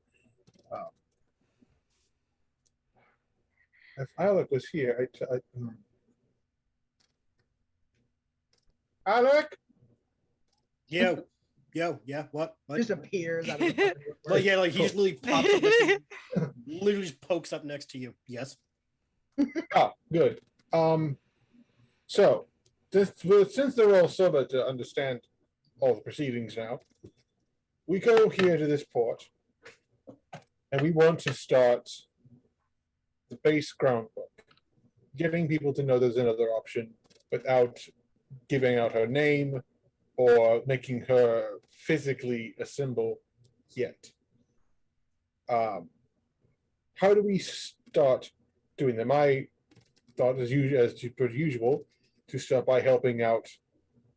If Alec was here, Alec? Yeah, what? Just appears out of the fucking woodwork. Like, yeah, like he just literally pops up next to you. Literally just pokes up next to you. Yes. Oh, good. So, since they're all sober to understand all the proceedings now, we go here to this port, and we want to start the base groundwork, getting people to know there's another option without giving out her name or making her physically a symbol yet. How do we start doing them? I thought, as per usual, to start by helping out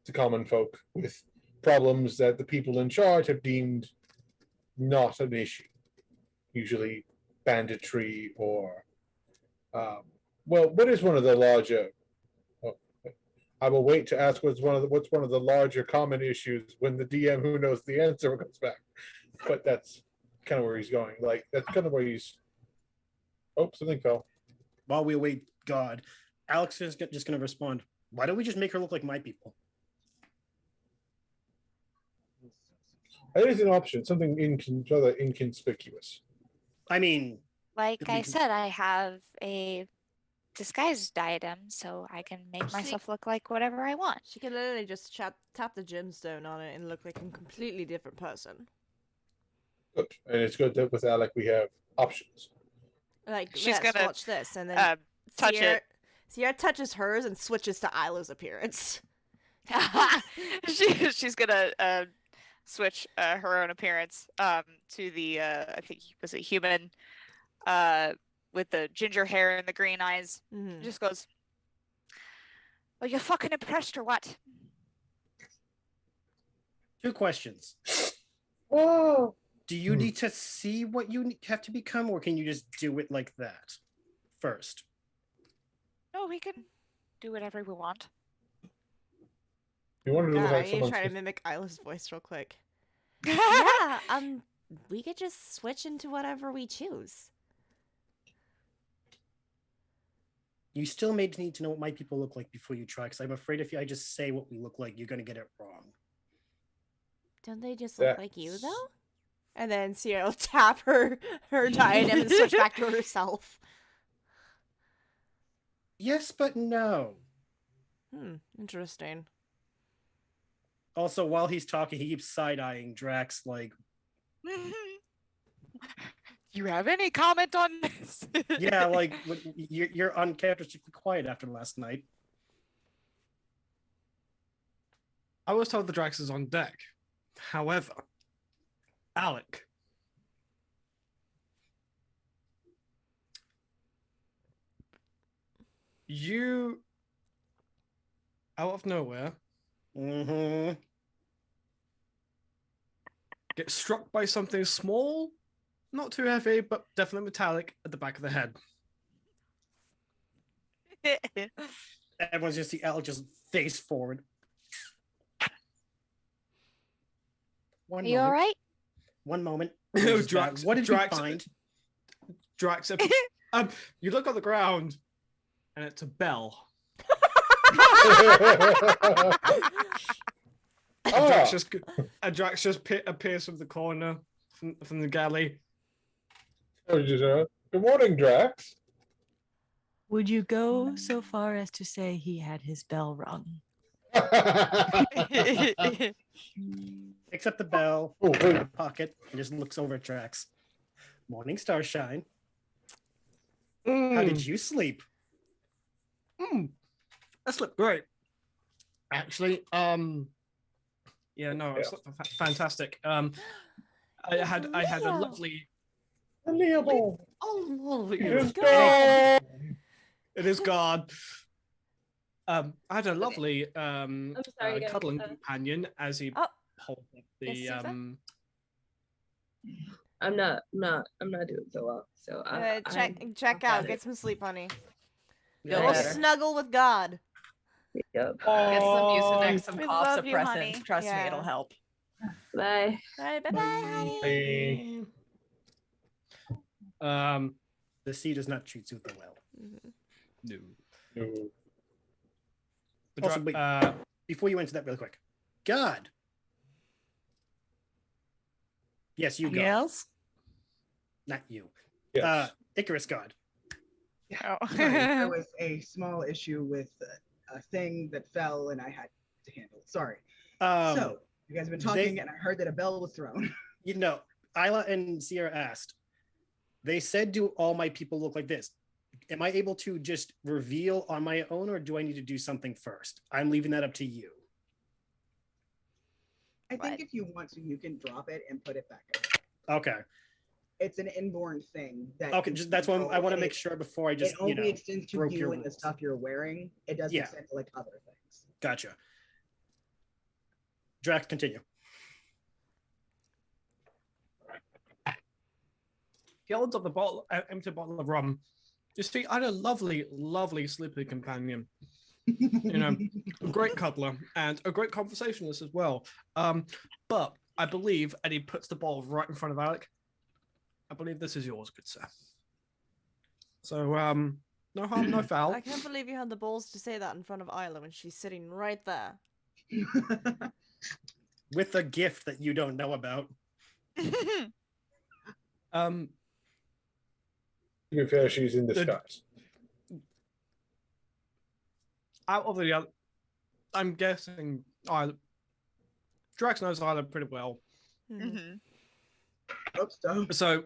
the common folk with problems that the people in charge have deemed not an issue. Usually banditry or, what is one of the larger? I will wait to ask what's one of the larger common issues when the DM who knows the answer comes back. But that's kind of where he's going. Like, that's kind of where he's. Oh, something fell. While we await God, Alex is just going to respond. Why don't we just make her look like my people? That is an option. Something rather inconspicuous. I mean, Like I said, I have a disguise diadem, so I can make myself look like whatever I want. She can literally just tap the gemstone on it and look like a completely different person. Good. And it's good that with Alec we have options. Like, She's let's gonna, watch this, and then touch it. Sierra touches hers and switches to Isla's appearance. She's gonna switch her own appearance to the I think was a human with the ginger hair and the green eyes. Mm-hmm. Just goes, "Well, you fucking impressed or what?" 2 questions. Oh. Do you need to see what you have to become, or can you just do it like that first? No, we can do whatever we want. You wanted to look God, like I need to someone. try to mimic Isla's voice real quick. Yeah, we could just switch into whatever we choose. You still may need to know what my people look like before you try, because I'm afraid if I just say what we look like, you're going to get it wrong. Don't they just look like you, though? And then Sierra will tap her diadem and switch back to herself. Yes, but no. Interesting. Also, while he's talking, he keeps side-eyeing Drax like, You have any comment on this? yeah, like you're uncharacteristically quiet after last night. I was told the Drax is on deck. However, Alec. You, out of nowhere, get struck by something small, not too heavy, but definitely metallic at the back of the head. Everyone's just see Alec just face forward. Are you all right? One moment. Drax, what did Drax, you find? Drax, you look on the ground, and it's a bell. Drax just appears from the corner from the galley. Good morning, Drax. Would you go so far as to say he had his bell rung? Picks up the bell, in the pocket, and just looks over at Drax. Morning, Starshine. How did you sleep? I slept great. Actually, yeah, no, I slept fantastic. I had a lovely. Leo. Oh, God. It is God. I had a lovely sorry, guys. cuddling companion as he holds up the Yes, I'm not doing so well. So check out. Get some sleep, honey. Feel Go better. snuggle with God. Yep. Get some Mucinex, some We cough love you, suppressants. honey. Trust me, Yeah. it'll help. Bye. All right, bye, honey. The sea does not treat super well. No. Also, wait, before you answer that really quick, God. Yes, you God. Yes. Not you. Yes. Icarus God. Oh. Sorry, there was a small issue with a thing that fell and I had to handle it. Sorry. So, you guys have been talking and I heard that a bell was thrown. You know, Isla and Sierra asked, they said, do all my people look like this? Am I able to just reveal on my own, or do I need to do something first? I'm leaving that up to you. I think if you want to, you can drop it and put it back in. Okay. It's an inborn thing. Okay, that's what I want to make sure before I just, it only extends to broke you your and the rules. stuff you're wearing. It doesn't extend to like other things. Gotcha. Drax, continue. He holds up the empty bottle of rum. You see, I had a lovely, lovely sleeping companion. You know, a great cuddler and a great conversationalist as well. But I believe, and he puts the bottle right in front of Alec. I believe this is yours, good sir. So, no harm, no foul. I can't believe you had the balls to say that in front of Isla when she's sitting right there. With a gift that you don't know about. To be fair, she's in disguise. Out of the other, I'm guessing Drax knows Isla pretty well. So, so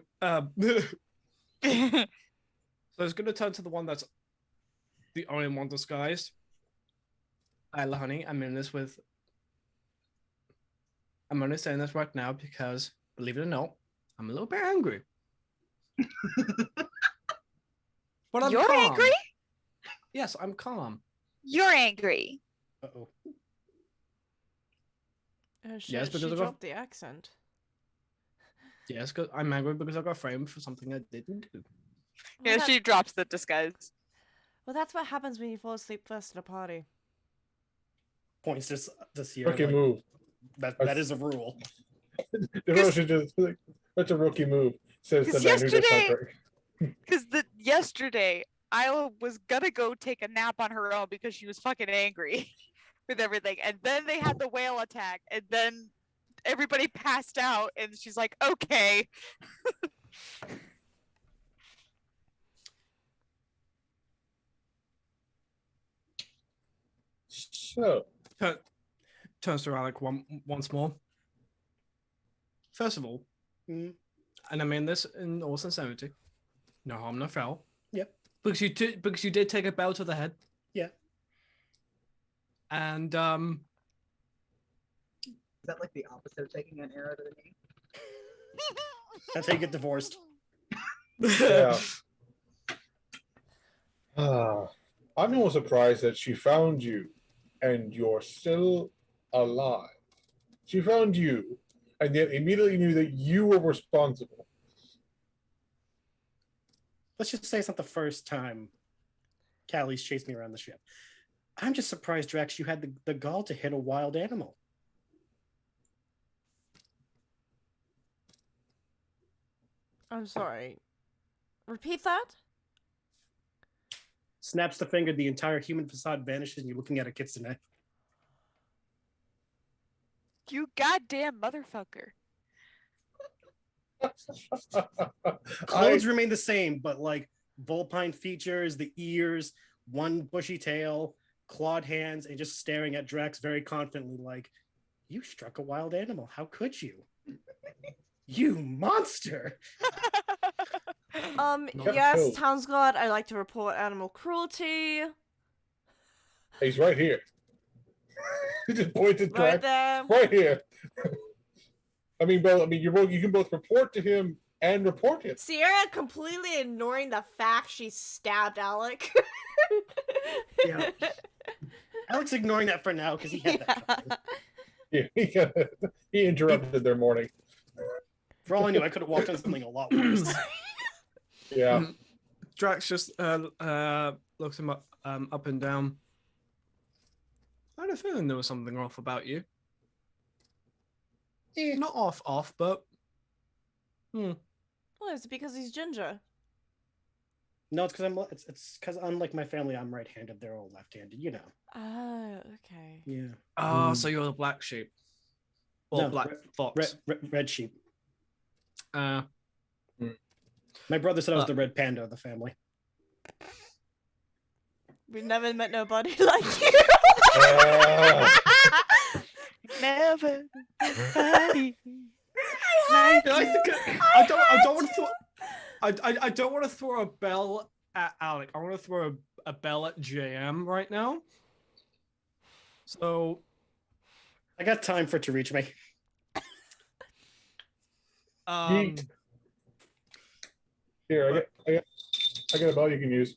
it's going to turn to the one that's the only one disguised. Isla, honey, I'm in this with. I'm only saying this right now because, believe it or not, I'm a little bit angry. But You're calm. angry? Yes, I'm calm. You're angry. Uh-oh. She because I got- dropped the accent. Yes, because I'm angry because I got framed for something I didn't do. Yeah, she drops the disguise. Well, that's what happens when you fall asleep first at a party. Points to Sierra. Rookie like, move. That is a rule. That's a rookie move. Says the Because man who does not yesterday- drink. Because yesterday Isla was gonna go take a nap on her own because she was fucking angry with everything. And then they had the whale attack, and then everybody passed out, and she's like, okay. So, Turns to Alec once more. First of all, and I mean this in all sincerity, no harm, no foul. Yep. Because you did take a bell to the head. Yeah. And Is that like the opposite of taking an arrow to the knee? That's how you get divorced. yeah. I'm almost surprised that she found you and you're still alive. She found you and yet immediately knew that you were responsible. Let's just say it's not the first time Callie's chased me around the ship. I'm just surprised, Drax, you had the gall to hit a wild animal. I'm sorry. Repeat that? Snaps the finger, the entire human facade vanishes, and you're looking at a kitsune. You goddamn motherfucker. Clothes remain the same, but like vulpine features, the ears, one bushy tail, clawed hands, and just staring at Drax very confidently like, you struck a wild animal. How could you? You monster! Yes, Townsguard, I'd like to report animal cruelty. He's right here. He just pointed Right Drax there. right here. you can both report to him and report him. Sierra completely ignoring the fact she stabbed Alec. Yeah. Alec's ignoring that for now because he had that. Yeah, he interrupted their morning. For all I knew, I could have walked on something a lot worse. Yeah. Drax just looks him up and down. I had a feeling there was something off about you. Not off, but Well, is it because he's ginger? No, it's because it's because unlike my family, I'm right-handed. They're all left-handed. You know. Oh, okay. Yeah. oh, so you're the black sheep or No, black fox? Red sheep. Uh, My brother said I was the red panda of the family. We've never met nobody like you. Never. I don't want to throw a bell at Alec. I want to throw a bell at JM right now. So I got time for it to reach me. Here, I got a bell you can use.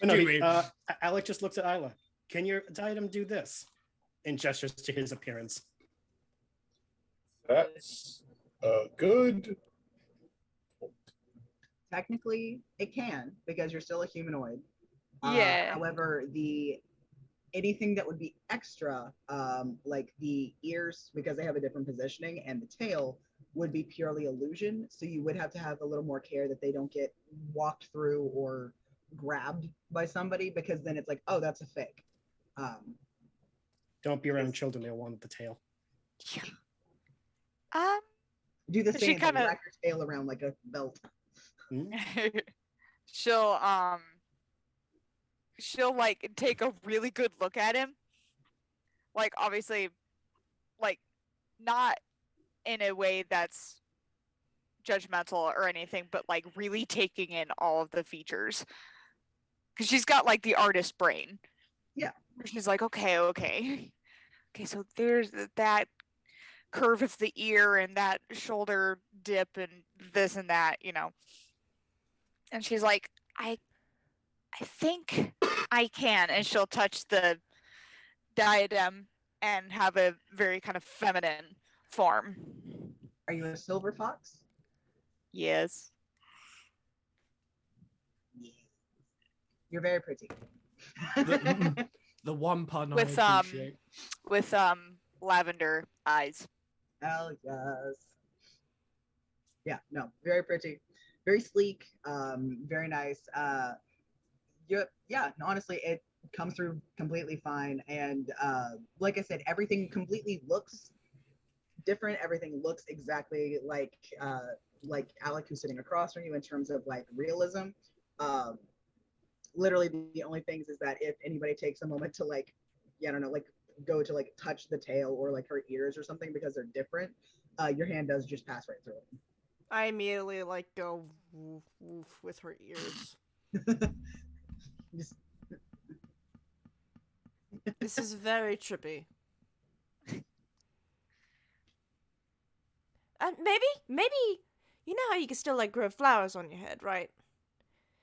No, Alec just looks at Isla. Can your item do this? And gestures to his appearance. That's good. Technically, it can because you're still a humanoid. Yeah. However, anything that would be extra, like the ears, because they have a different positioning, and the tail would be purely illusion. So you would have to have a little more care that they don't get walked through or grabbed by somebody, because then it's like, oh, that's a fake. Don't be around children; they'll want the tail. Do the She same, kinda- wrap your tail around like a belt. she'll like take a really good look at him, like obviously like not in a way that's judgmental or anything, but like really taking in all of the features, because she's got like the artist brain. Yeah. She's like, okay, so there's that curve of the ear and that shoulder dip and this and that, and she's like, I think I can. And she'll touch the diadem and have a very kind of feminine form. Are you a silver fox? Yes. You're very pretty. the one pun With I appreciate. with lavender eyes. Oh yes. Yeah, no, very pretty, very sleek, very nice. Yeah, honestly, it comes through completely fine. And like I said, everything completely looks different. Everything looks exactly like Alec, who's sitting across from you, in terms of like realism. Um, Literally, the only things is that if anybody takes a moment to like, yeah, I don't know, like go to like touch the tail or like her ears or something because they're different, your hand does just pass right through I immediately like go woof, woof with her ears. it. Just, This is very trippy. And maybe, you know how you can still like grow flowers on your head, right?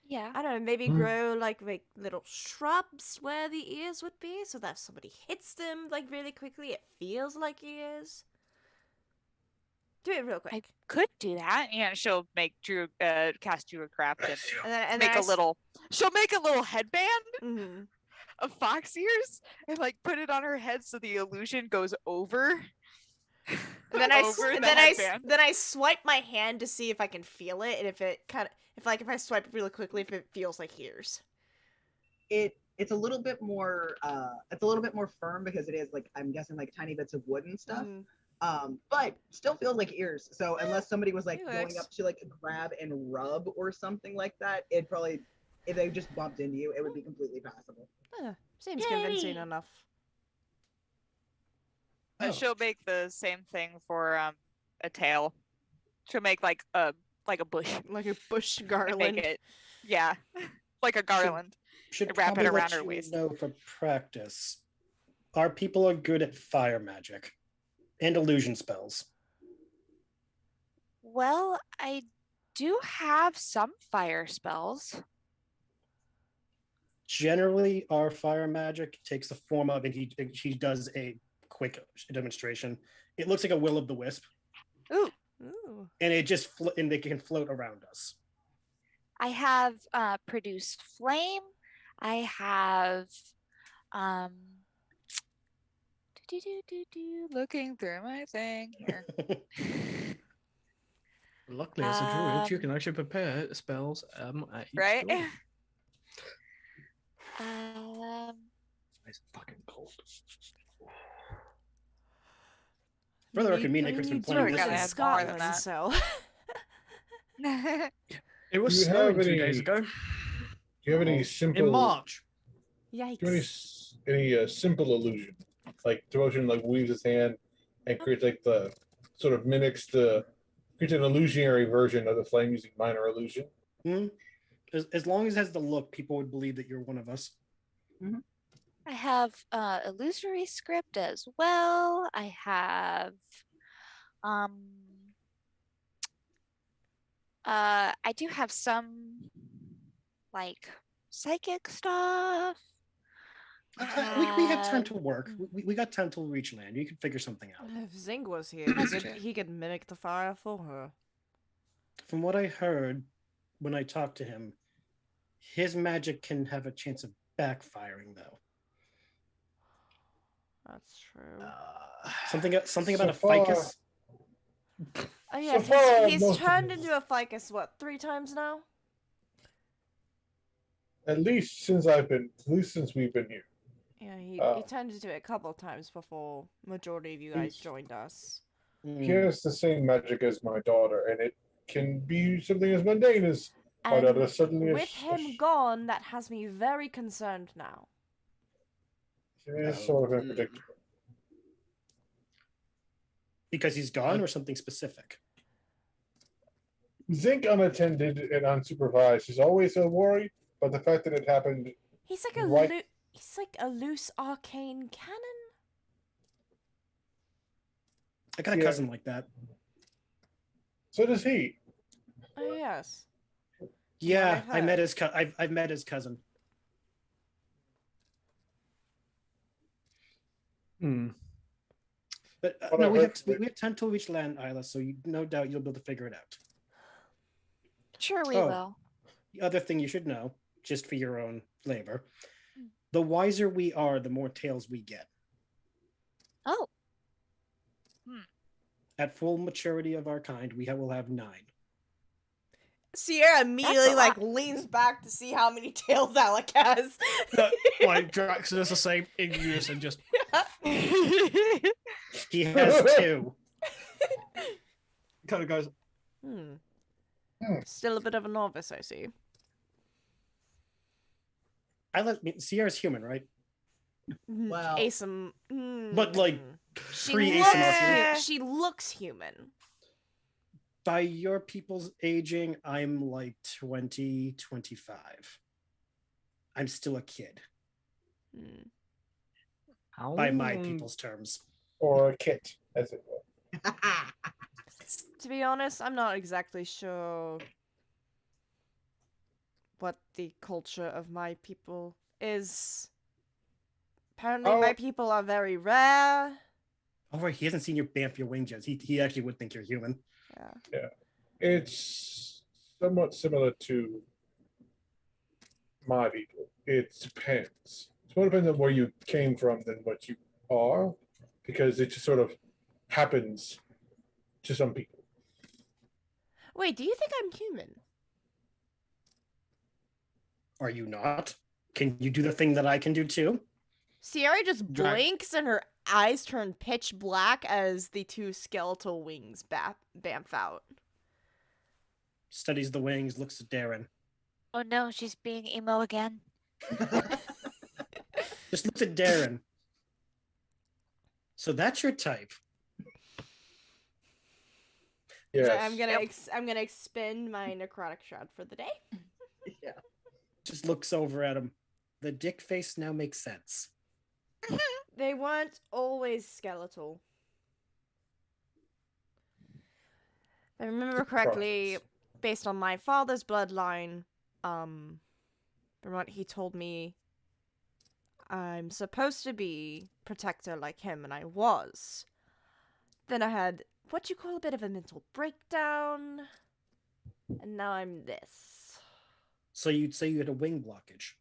Yeah. I don't know, maybe Hmm. grow like little shrubs where the ears would be, so that if somebody hits them like really quickly, it feels like ears. Do it real I quick. could do that. Yeah, she'll make Drew cast Drew a craft and And make then a little. She'll make a little headband Mm-hmm. of fox ears and like put it on her head so the illusion goes over. And then over the headband. then I swipe my hand to see if I can feel it, and if if I swipe it really quickly, if it feels like ears. it's a little bit more firm because it is like, I'm guessing, like tiny bits of wood and stuff. Mhm. But still feels like ears. So unless somebody was like it going works. up to like grab and rub or something like that, it probably, if they just bumped into you, it would be completely passable. Seems Yay! convincing enough. Oh. She'll make the same thing for a tail. She'll make like a bush. Like a bush And garland. make it, yeah, like a garland. Should Wrap it probably around let her you waist. know for practice. Our people are good at fire magic and illusion spells. Well, I do have some fire spells. Generally, our fire magic takes the form of, and she does a quick demonstration. It looks like a will of the wisp, Ooh. Ooh. and it just and they can float around us. I have produced flame. I have Looking through my thing here. Luckily, as a druid, you can actually prepare spells at each Right? door. It's fucking cold. For the record, You- me and I Nick has mean, been you playing do this live in Gotta add more than Scotland, that. so It was Do you snowing have 2 days any- ago Do you have any Oh, simple in March. Do you have yikes. any simple illusion, like devotion, like weaves his hand and creates like the sort of mimics creates an illusionary version of the flame using minor illusion? Hmm? As long as it has the look, people would believe that you're one of us. I have illusory script as well. I have I do have some like psychic stuff. We have time to work. We got time till we reach land. You can figure something out. If Zing was here, That's true. he could mimic the fire for her. From what I heard when I talked to him, his magic can have a chance of backfiring, though. That's true. Something about a So far- ficus. Oh yes, far, he's most of turned this- into a ficus, what, 3 times now? At least since we've been here. Yeah, he Oh. turned into it a couple of times before majority of you guys joined us. He has the same magic as my daughter, and it can be something as mundane as my daughter And suddenly with him gone, that has me very concerned now. It is sort of unpredictable. Because he's gone, or something specific. Zinc unattended and unsupervised is always a worry, but the fact that it happened He's like a Right. he's like a loose arcane cannon. I got a Yeah. cousin like that. So does he. Oh yes. Yeah, I've I met heard. I've met his cousin. Hmm. But What no, I we heard- have time till we reach land, Isla. So no doubt you'll be able to figure it out. Sure, we Oh. will. The other thing you should know, just for your own flavor, Mm. the wiser we are, the more tails we get. Oh, At full maturity of our kind, will have 9. Sierra immediately a like lot. leans back to see how many tails Alec has. Like Drax does the same in unison, just He has 2. kind of goes. Still a bit of a novice, I see. Sierra's human, right? Well, But like she pre-ASMR. looks, she looks human. By your people's aging, I'm like 20, 25. I'm still a kid by my people's terms. Or a kit, as it were. To be honest, I'm not exactly sure what the culture of my people is. Apparently, my people are very rare. Oh, right. He hasn't seen your Bamf your wing jets. He actually would think you're human. Yeah. It's somewhat similar to my people. It depends. It's more depends on where you came from than what you are, because it just sort of happens to some people. Wait, do you think I'm human? Are you not? Can you do the thing that I can do too? Sierra just blinks and her eyes turn pitch black as the 2 skeletal wings bamf out. Studies the wings, looks at Darren. Oh no, she's being emo again. Just looks at Darren. So that's your type. Yes. So I'm gonna expend my necrotic shroud for the day. Yeah. Just looks over at him. The dick face now makes sense. They weren't always skeletal. If I remember correctly, based on my father's bloodline, from what he told me, I'm supposed to be protector like him, and I was. Then I had what you call a bit of a mental breakdown, and now I'm this. So you'd say you had a wing blockage?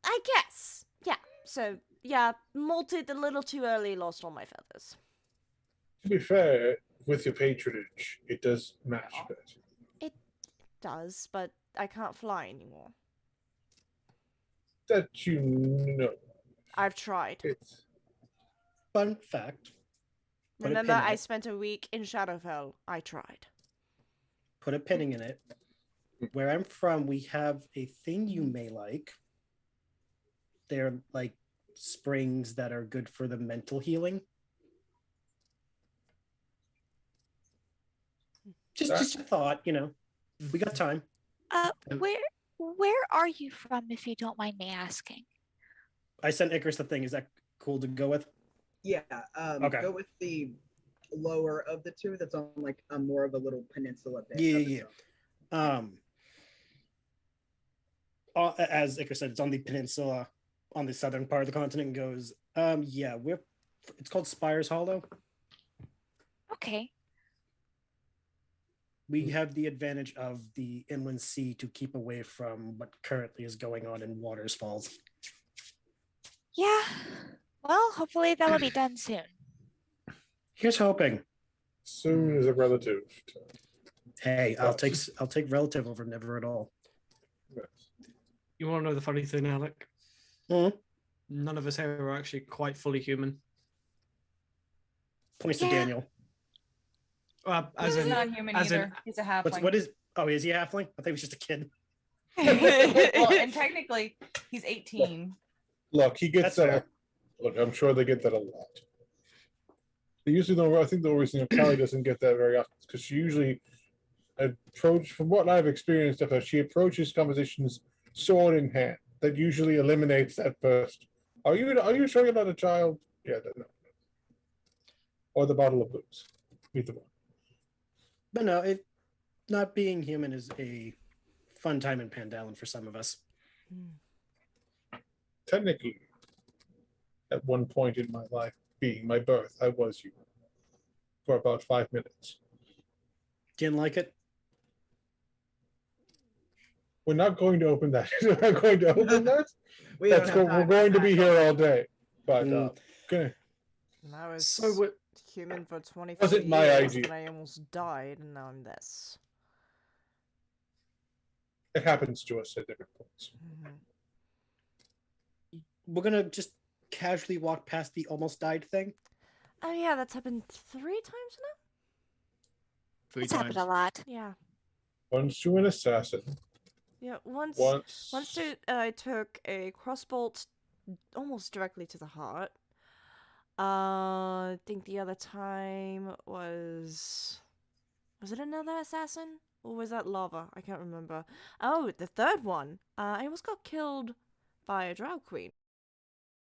I guess. Yeah. So, yeah, molted a little too early, lost all my feathers. To be fair, with your patronage, it does match a bit. It does, but I can't fly anymore. That you know. I've tried. It's... Fun fact. Remember, I spent a week in Shadowfell. I tried. Put a pinning in it. Where I'm from, we have a thing you may like. They're like springs that are good for the mental healing. Just a thought, you know. We got time. Where are you from, if you don't mind me asking? I sent Icarus the thing. Is that cool to go with? Yeah. Okay. Go with the lower of the 2 that's on like a more of a little peninsula bit. Yeah. As Icarus said, it's on the peninsula on the southern part of the continent. And goes, it's called Spires Hollow. Okay. We have the advantage of the inland sea to keep away from what currently is going on in Waters Falls. Yeah. Well, hopefully that'll be done soon. Here's hoping. Soon is a relative. Hey, I'll take relative over never at all. You want to know the funny thing, Alec? None of us here are actually quite fully human. Points to Daniel. He's not human either. He's a halfling. What is? Oh, is he a halfling? I think he was just a kid. Well, and technically, he's 18. Look, he gets that. Look, I'm sure they get that a lot. They usually don't. I think the only reason Callie doesn't get that very often is because she usually from what I've experienced of her, she approaches conversations sword in hand. That usually eliminates that first. Are you sure you're not a child? Yeah, no. Or the bottle of booze. Either one. But no, not being human is a fun time in Pandalen for some of us. Technically, at one point in my life, being my birth, I was human for about 5 minutes. Didn't like it? We're not going to open that. We're not going to open that. We're going to be here all day. But okay. I was human for 25 wasn't my years idea. and I almost died, and now I'm this. It happens to us at different points. We're gonna just casually walk past the almost died thing. Oh yeah, that's happened 3 times now. 3 It's happened times. a lot. Yeah. Once to an assassin. Yeah. Once Once. I took a crossbolt almost directly to the heart. I think the other time was it another assassin or was that lava? I can't remember. Oh, the third one. I almost got killed by a drow queen.